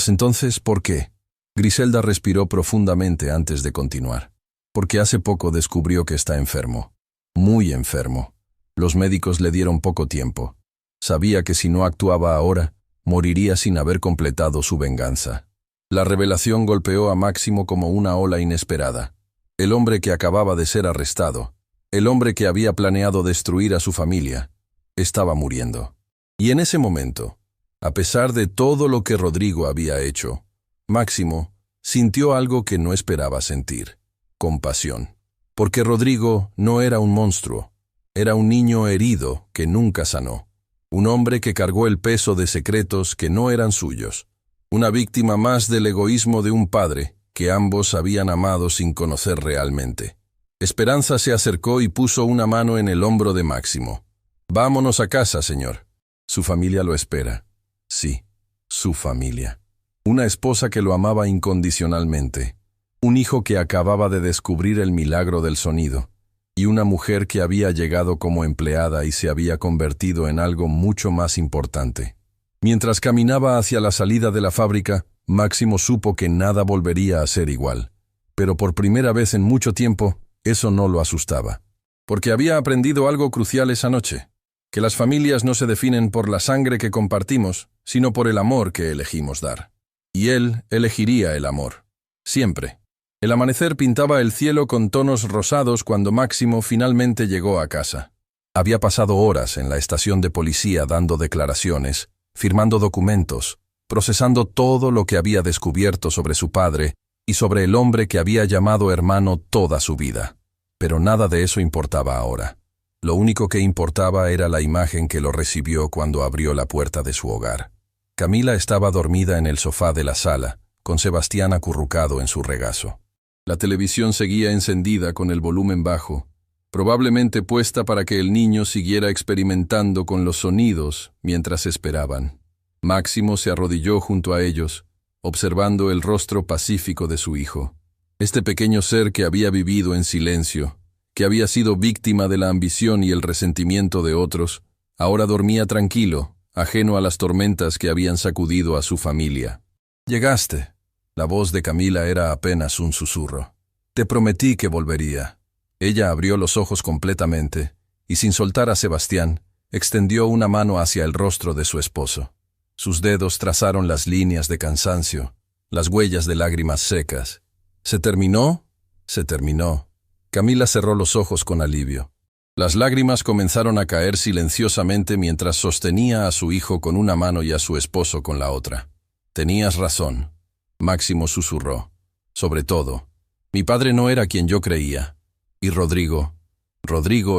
Entonces, ¿por qué? Griselda respiró profundamente antes de continuar, porque hace poco descubrió que está enfermo, muy enfermo. Los médicos le dieron poco tiempo. Sabía que si no actuaba ahora, moriría sin haber completado su venganza. La revelación golpeó a Máximo como una ola inesperada. El hombre que acababa de ser arrestado, el hombre que había planeado destruir a su familia, estaba muriendo. Y en ese momento, a pesar de todo lo que Rodrigo había hecho, Máximo sintió algo que no esperaba sentir: compasión. Porque Rodrigo no era un monstruo, era un niño herido que nunca sanó. Un hombre que cargó el peso de secretos que no eran suyos. Una víctima más del egoísmo de un padre que ambos habían amado sin conocer realmente. Esperanza se acercó y puso una mano en el hombro de Máximo. «Vámonos a casa, señor. Su familia lo espera». Sí, su familia. Una esposa que lo amaba incondicionalmente. Un hijo que acababa de descubrir el milagro del sonido. Y una mujer que había llegado como empleada y se había convertido en algo mucho más importante. Mientras caminaba hacia la salida de la fábrica, Máximo supo que nada volvería a ser igual. Pero por primera vez en mucho tiempo, eso no lo asustaba. Porque había aprendido algo crucial esa noche: que las familias no se definen por la sangre que compartimos, sino por el amor que elegimos dar. Y él elegiría el amor. Siempre. El amanecer pintaba el cielo con tonos rosados cuando Máximo finalmente llegó a casa. Había pasado horas en la estación de policía dando declaraciones, firmando documentos, procesando todo lo que había descubierto sobre su padre y sobre el hombre que había llamado hermano toda su vida. Pero nada de eso importaba ahora. Lo único que importaba era la imagen que lo recibió cuando abrió la puerta de su hogar. Camila estaba dormida en el sofá de la sala, con Sebastián acurrucado en su regazo. La televisión seguía encendida con el volumen bajo, probablemente puesta para que el niño siguiera experimentando con los sonidos mientras esperaban. Máximo se arrodilló junto a ellos, observando el rostro pacífico de su hijo. Este pequeño ser que había vivido en silencio, que había sido víctima de la ambición y el resentimiento de otros, ahora dormía tranquilo, ajeno a las tormentas que habían sacudido a su familia. «Llegaste». La voz de Camila era apenas un susurro. «Te prometí que volvería». Ella abrió los ojos completamente y, sin soltar a Sebastián, extendió una mano hacia el rostro de su esposo. Sus dedos trazaron las líneas de cansancio, las huellas de lágrimas secas. ¿Se terminó? Se terminó. Camila cerró los ojos con alivio. Las lágrimas comenzaron a caer silenciosamente mientras sostenía a su hijo con una mano y a su esposo con la otra. «Tenías razón», Máximo susurró. «Sobre todo, mi padre no era quien yo creía. Y Rodrigo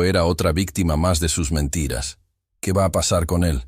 era otra víctima más de sus mentiras. ¿Qué va a pasar con él?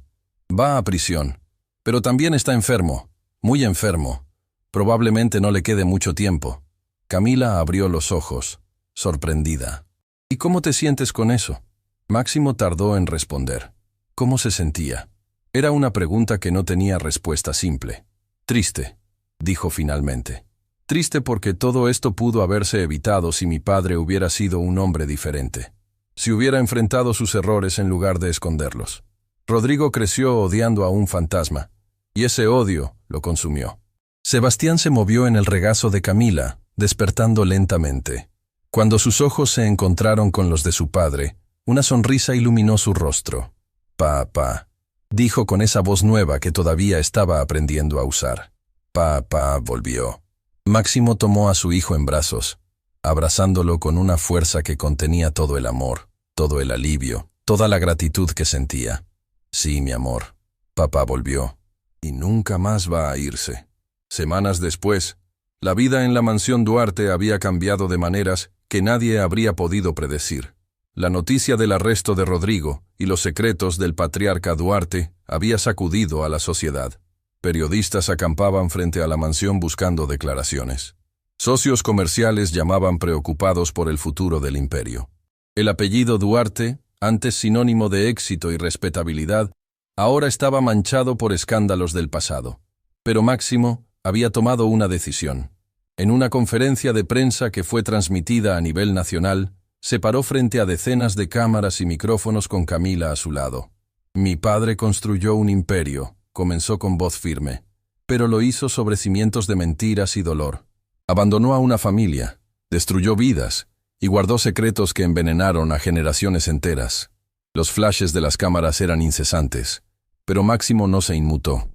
Va a prisión, pero también está enfermo, muy enfermo. Probablemente no le quede mucho tiempo». Camila abrió los ojos, sorprendida. «¿Y cómo te sientes con eso?» Máximo tardó en responder. ¿Cómo se sentía? Era una pregunta que no tenía respuesta simple. «Triste», dijo finalmente. «Triste porque todo esto pudo haberse evitado si mi padre hubiera sido un hombre diferente. Si hubiera enfrentado sus errores en lugar de esconderlos. Rodrigo creció odiando a un fantasma, y ese odio lo consumió». Sebastián se movió en el regazo de Camila, despertando lentamente. Cuando sus ojos se encontraron con los de su padre, una sonrisa iluminó su rostro. «Papá», dijo con esa voz nueva que todavía estaba aprendiendo a usar. «Papá volvió». Máximo tomó a su hijo en brazos, abrazándolo con una fuerza que contenía todo el amor, todo el alivio, toda la gratitud que sentía. «Sí, mi amor, papá volvió, y nunca más va a irse». Semanas después, la vida en la mansión Duarte había cambiado de maneras que nadie habría podido predecir. La noticia del arresto de Rodrigo y los secretos del patriarca Duarte había sacudido a la sociedad. Periodistas acampaban frente a la mansión buscando declaraciones. Socios comerciales llamaban preocupados por el futuro del imperio. El apellido Duarte, antes sinónimo de éxito y respetabilidad, ahora estaba manchado por escándalos del pasado. Pero Máximo había tomado una decisión. En una conferencia de prensa que fue transmitida a nivel nacional, se paró frente a decenas de cámaras y micrófonos con Camila a su lado. «Mi padre construyó un imperio», comenzó con voz firme. pero lo hizo sobre cimientos de mentiras y dolor. Abandonó a una familia, destruyó vidas y guardó secretos que envenenaron a generaciones enteras. Los flashes de las cámaras eran incesantes, pero Máximo no se inmutó.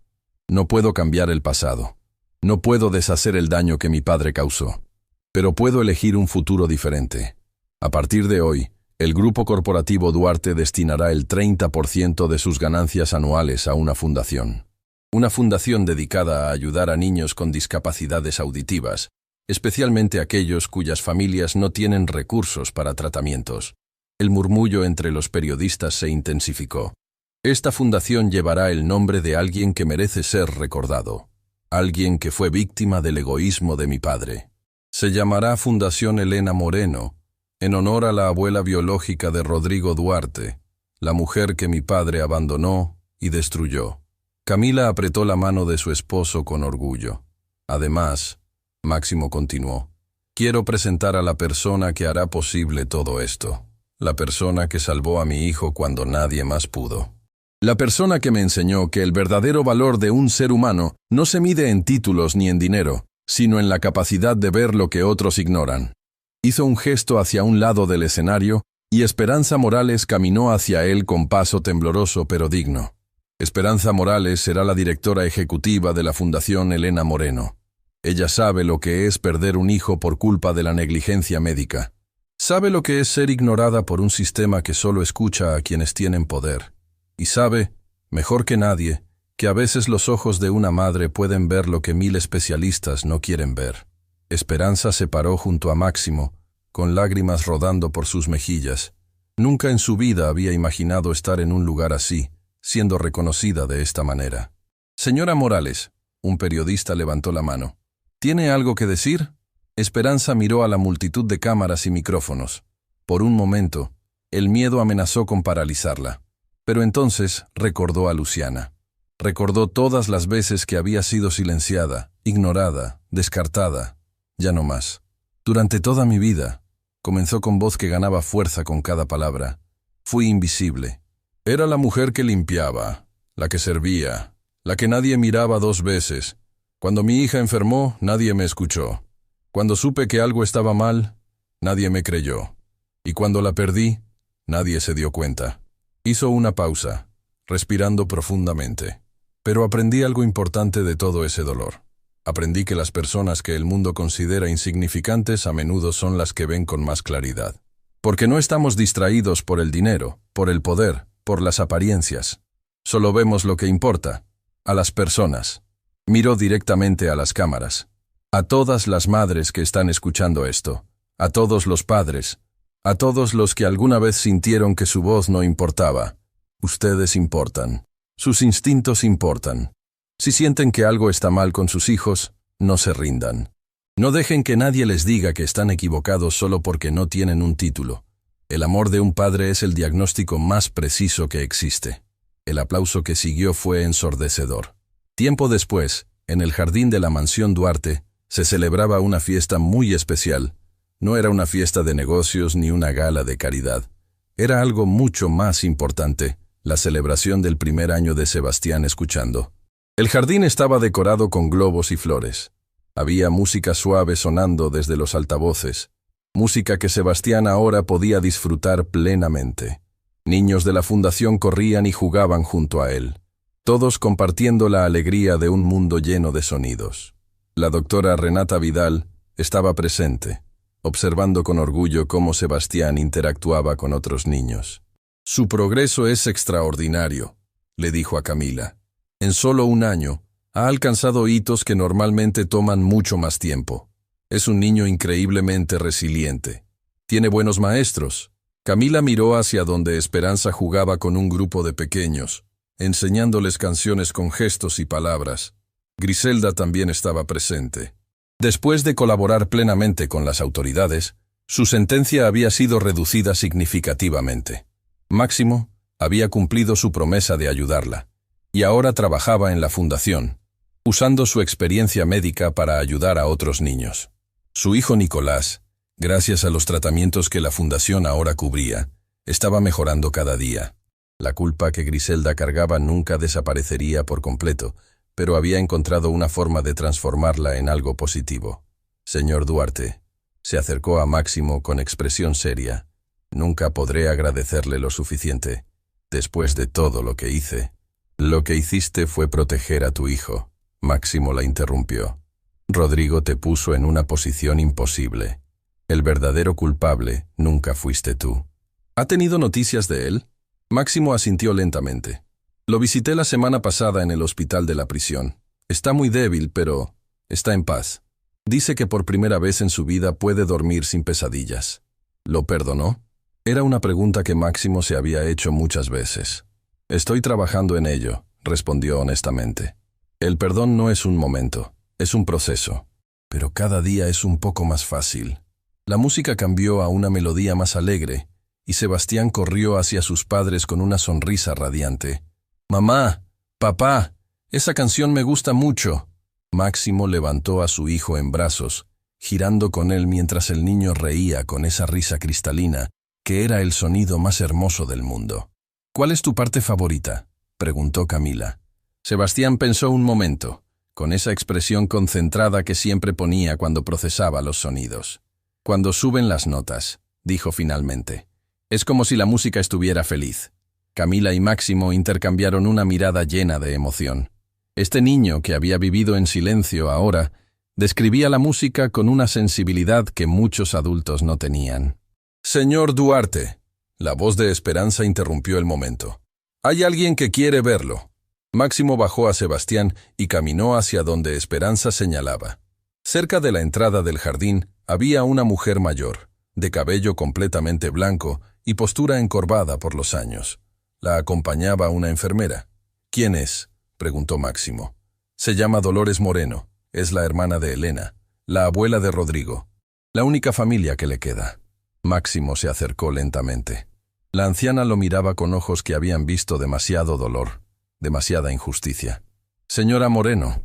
No puedo cambiar el pasado. No puedo deshacer el daño que mi padre causó. Pero puedo elegir un futuro diferente. A partir de hoy, el Grupo Corporativo Duarte destinará el 30% de sus ganancias anuales a una fundación. Una fundación dedicada a ayudar a niños con discapacidades auditivas, especialmente aquellos cuyas familias no tienen recursos para tratamientos. El murmullo entre los periodistas se intensificó. Esta fundación llevará el nombre de alguien que merece ser recordado. Alguien que fue víctima del egoísmo de mi padre. Se llamará Fundación Elena Moreno, en honor a la abuela biológica de Rodrigo Duarte, la mujer que mi padre abandonó y destruyó. Camila apretó la mano de su esposo con orgullo. Además, Máximo continuó, quiero presentar a la persona que hará posible todo esto. La persona que salvó a mi hijo cuando nadie más pudo. La persona que me enseñó que el verdadero valor de un ser humano no se mide en títulos ni en dinero, sino en la capacidad de ver lo que otros ignoran. Hizo un gesto hacia un lado del escenario y Esperanza Morales caminó hacia él con paso tembloroso pero digno. Esperanza Morales será la directora ejecutiva de la Fundación Elena Moreno. Ella sabe lo que es perder un hijo por culpa de la negligencia médica. Sabe lo que es ser ignorada por un sistema que solo escucha a quienes tienen poder. Y sabe, mejor que nadie, que a veces los ojos de una madre pueden ver lo que 1000 especialistas no quieren ver. Esperanza se paró junto a Máximo, con lágrimas rodando por sus mejillas. Nunca en su vida había imaginado estar en un lugar así, siendo reconocida de esta manera. Señora Morales, un periodista levantó la mano. ¿Tiene algo que decir? Esperanza miró a la multitud de cámaras y micrófonos. Por un momento, el miedo amenazó con paralizarla. Pero entonces recordó a Luciana. Recordó todas las veces que había sido silenciada, ignorada, descartada. Ya no más. Durante toda mi vida, comenzó con voz que ganaba fuerza con cada palabra. Fui invisible. Era la mujer que limpiaba, la que servía, la que nadie miraba 2 veces. Cuando mi hija enfermó, nadie me escuchó. Cuando supe que algo estaba mal, nadie me creyó. Y cuando la perdí, nadie se dio cuenta. Hizo una pausa, respirando profundamente. Pero aprendí algo importante de todo ese dolor. Aprendí que las personas que el mundo considera insignificantes a menudo son las que ven con más claridad. Porque no estamos distraídos por el dinero, por el poder, por las apariencias. Solo vemos lo que importa, a las personas. Miró directamente a las cámaras. A todas las madres que están escuchando esto, a todos los padres, a todos los que alguna vez sintieron que su voz no importaba. Ustedes importan. Sus instintos importan. Si sienten que algo está mal con sus hijos, no se rindan. No dejen que nadie les diga que están equivocados solo porque no tienen un título. El amor de un padre es el diagnóstico más preciso que existe. El aplauso que siguió fue ensordecedor. Tiempo después, en el jardín de la mansión Duarte, se celebraba una fiesta muy especial. No era una fiesta de negocios ni una gala de caridad. Era algo mucho más importante, la celebración del primer año de Sebastián escuchando. El jardín estaba decorado con globos y flores. Había música suave sonando desde los altavoces, música que Sebastián ahora podía disfrutar plenamente. Niños de la fundación corrían y jugaban junto a él, todos compartiendo la alegría de un mundo lleno de sonidos. La doctora Renata Vidal estaba presente, observando con orgullo cómo Sebastián interactuaba con otros niños. Su progreso es extraordinario, le dijo a Camila. En solo un año, ha alcanzado hitos que normalmente toman mucho más tiempo. Es un niño increíblemente resiliente. Tiene buenos maestros. Camila miró hacia donde Esperanza jugaba con un grupo de pequeños, enseñándoles canciones con gestos y palabras. Griselda también estaba presente. Después de colaborar plenamente con las autoridades, su sentencia había sido reducida significativamente. Máximo había cumplido su promesa de ayudarla, y ahora trabajaba en la fundación, usando su experiencia médica para ayudar a otros niños. Su hijo Nicolás, gracias a los tratamientos que la fundación ahora cubría, estaba mejorando cada día. La culpa que Griselda cargaba nunca desaparecería por completo, pero había encontrado una forma de transformarla en algo positivo. Señor Duarte, se acercó a Máximo con expresión seria. Nunca podré agradecerle lo suficiente. Después de todo lo que hice. Lo que hiciste fue proteger a tu hijo. Máximo la interrumpió. Rodrigo te puso en una posición imposible. El verdadero culpable nunca fuiste tú. ¿Ha tenido noticias de él? Máximo asintió lentamente. Lo visité la semana pasada en el hospital de la prisión. Está muy débil, pero está en paz. Dice que por primera vez en su vida puede dormir sin pesadillas. ¿Lo perdonó? Era una pregunta que Máximo se había hecho muchas veces. Estoy trabajando en ello, respondió honestamente. El perdón no es un momento, es un proceso. Pero cada día es un poco más fácil. La música cambió a una melodía más alegre, y Sebastián corrió hacia sus padres con una sonrisa radiante. «Mamá, papá, esa canción me gusta mucho». Máximo levantó a su hijo en brazos, girando con él mientras el niño reía con esa risa cristalina, que era el sonido más hermoso del mundo. «¿Cuál es tu parte favorita?», preguntó Camila. Sebastián pensó un momento, con esa expresión concentrada que siempre ponía cuando procesaba los sonidos. «Cuando suben las notas», dijo finalmente. «Es como si la música estuviera feliz». Camila y Máximo intercambiaron una mirada llena de emoción. Este niño, que había vivido en silencio ahora, describía la música con una sensibilidad que muchos adultos no tenían. «Señor Duarte», la voz de Esperanza interrumpió el momento. «Hay alguien que quiere verlo». Máximo bajó a Sebastián y caminó hacia donde Esperanza señalaba. Cerca de la entrada del jardín había una mujer mayor, de cabello completamente blanco y postura encorvada por los años. La acompañaba una enfermera. «¿Quién es?», preguntó Máximo. «Se llama Dolores Moreno. Es la hermana de Elena, la abuela de Rodrigo. La única familia que le queda». Máximo se acercó lentamente. La anciana lo miraba con ojos que habían visto demasiado dolor, demasiada injusticia. «Señora Moreno».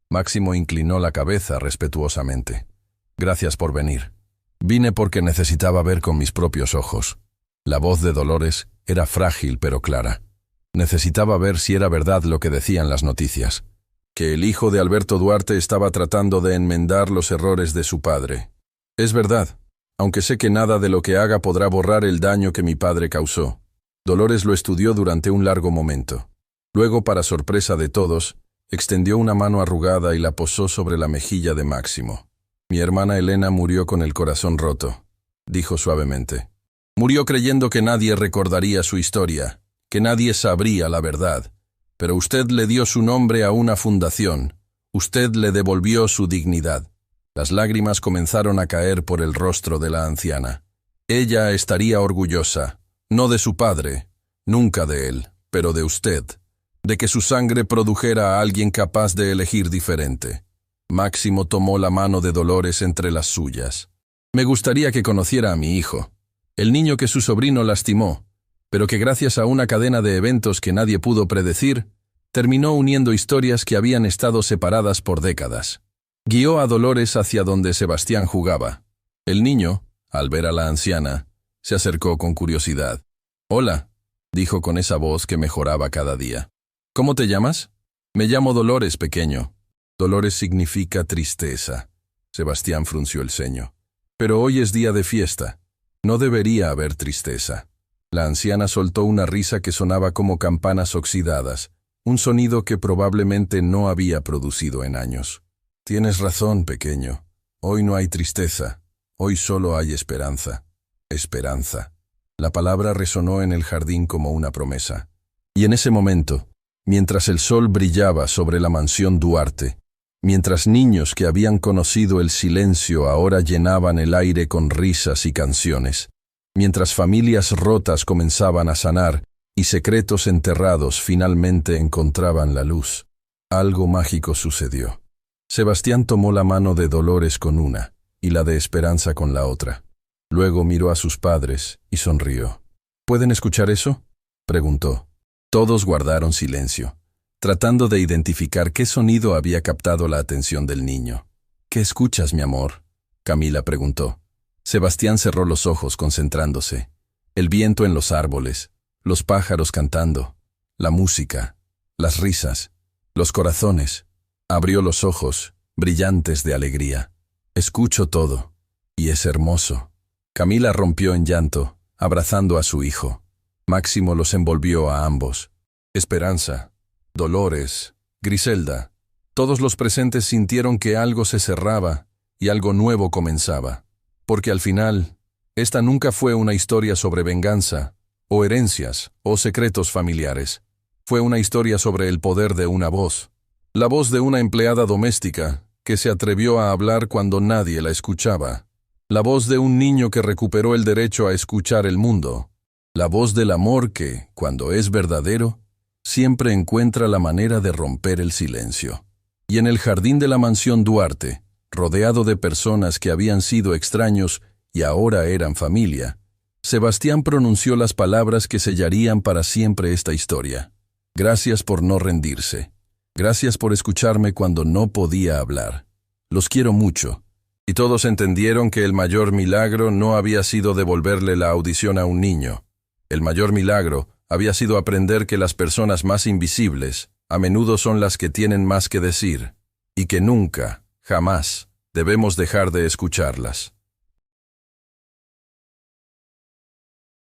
Máximo inclinó la cabeza respetuosamente. «Gracias por venir. Vine porque necesitaba ver con mis propios ojos». La voz de Dolores era frágil pero clara. Necesitaba ver si era verdad lo que decían las noticias. Que el hijo de Alberto Duarte estaba tratando de enmendar los errores de su padre. «Es verdad, aunque sé que nada de lo que haga podrá borrar el daño que mi padre causó». Dolores lo estudió durante un largo momento. Luego, para sorpresa de todos, extendió una mano arrugada y la posó sobre la mejilla de Máximo. «Mi hermana Elena murió con el corazón roto», dijo suavemente. «Murió creyendo que nadie recordaría su historia, que nadie sabría la verdad. Pero usted le dio su nombre a una fundación. Usted le devolvió su dignidad». Las lágrimas comenzaron a caer por el rostro de la anciana. Ella estaría orgullosa, no de su padre, nunca de él, pero de usted, de que su sangre produjera a alguien capaz de elegir diferente. Máximo tomó la mano de Dolores entre las suyas. «Me gustaría que conociera a mi hijo, el niño que su sobrino lastimó, pero que gracias a una cadena de eventos que nadie pudo predecir, terminó uniendo historias que habían estado separadas por décadas». Guió a Dolores hacia donde Sebastián jugaba. El niño, al ver a la anciana, se acercó con curiosidad. «Hola», dijo con esa voz que mejoraba cada día. «¿Cómo te llamas?» «Me llamo Dolores, pequeño». Dolores significa tristeza. Sebastián frunció el ceño. «Pero hoy es día de fiesta. No debería haber tristeza». La anciana soltó una risa que sonaba como campanas oxidadas, un sonido que probablemente no había producido en años. «Tienes razón, pequeño. Hoy no hay tristeza. Hoy solo hay esperanza». Esperanza. La palabra resonó en el jardín como una promesa. Y en ese momento, mientras el sol brillaba sobre la mansión Duarte, mientras niños que habían conocido el silencio ahora llenaban el aire con risas y canciones, mientras familias rotas comenzaban a sanar y secretos enterrados finalmente encontraban la luz, algo mágico sucedió. Sebastián tomó la mano de Dolores con una y la de Esperanza con la otra. Luego miró a sus padres y sonrió. «¿Pueden escuchar eso?», preguntó. Todos guardaron silencio, tratando de identificar qué sonido había captado la atención del niño. «¿Qué escuchas, mi amor?», Camila preguntó. Sebastián cerró los ojos concentrándose. El viento en los árboles, los pájaros cantando, la música, las risas. los corazones. Abrió los ojos, brillantes de alegría. Escucho todo, y es hermoso. Camila rompió en llanto, abrazando a su hijo. Máximo los envolvió a ambos. Esperanza, Dolores, Griselda. Todos los presentes sintieron que algo se cerraba y algo nuevo comenzaba. Porque al final, esta nunca fue una historia sobre venganza, o herencias, o secretos familiares. Fue una historia sobre el poder de una voz. La voz de una empleada doméstica que se atrevió a hablar cuando nadie la escuchaba. La voz de un niño que recuperó el derecho a escuchar el mundo. La voz del amor que, cuando es verdadero, siempre encuentra la manera de romper el silencio. Y en el jardín de la mansión Duarte, rodeado de personas que habían sido extraños y ahora eran familia, Sebastián pronunció las palabras que sellarían para siempre esta historia. Gracias por no rendirse. Gracias por escucharme cuando no podía hablar. Los quiero mucho. Y todos entendieron que el mayor milagro no había sido devolverle la audición a un niño. El mayor milagro había sido aprender que las personas más invisibles a menudo son las que tienen más que decir, y que nunca, jamás, debemos dejar de escucharlas.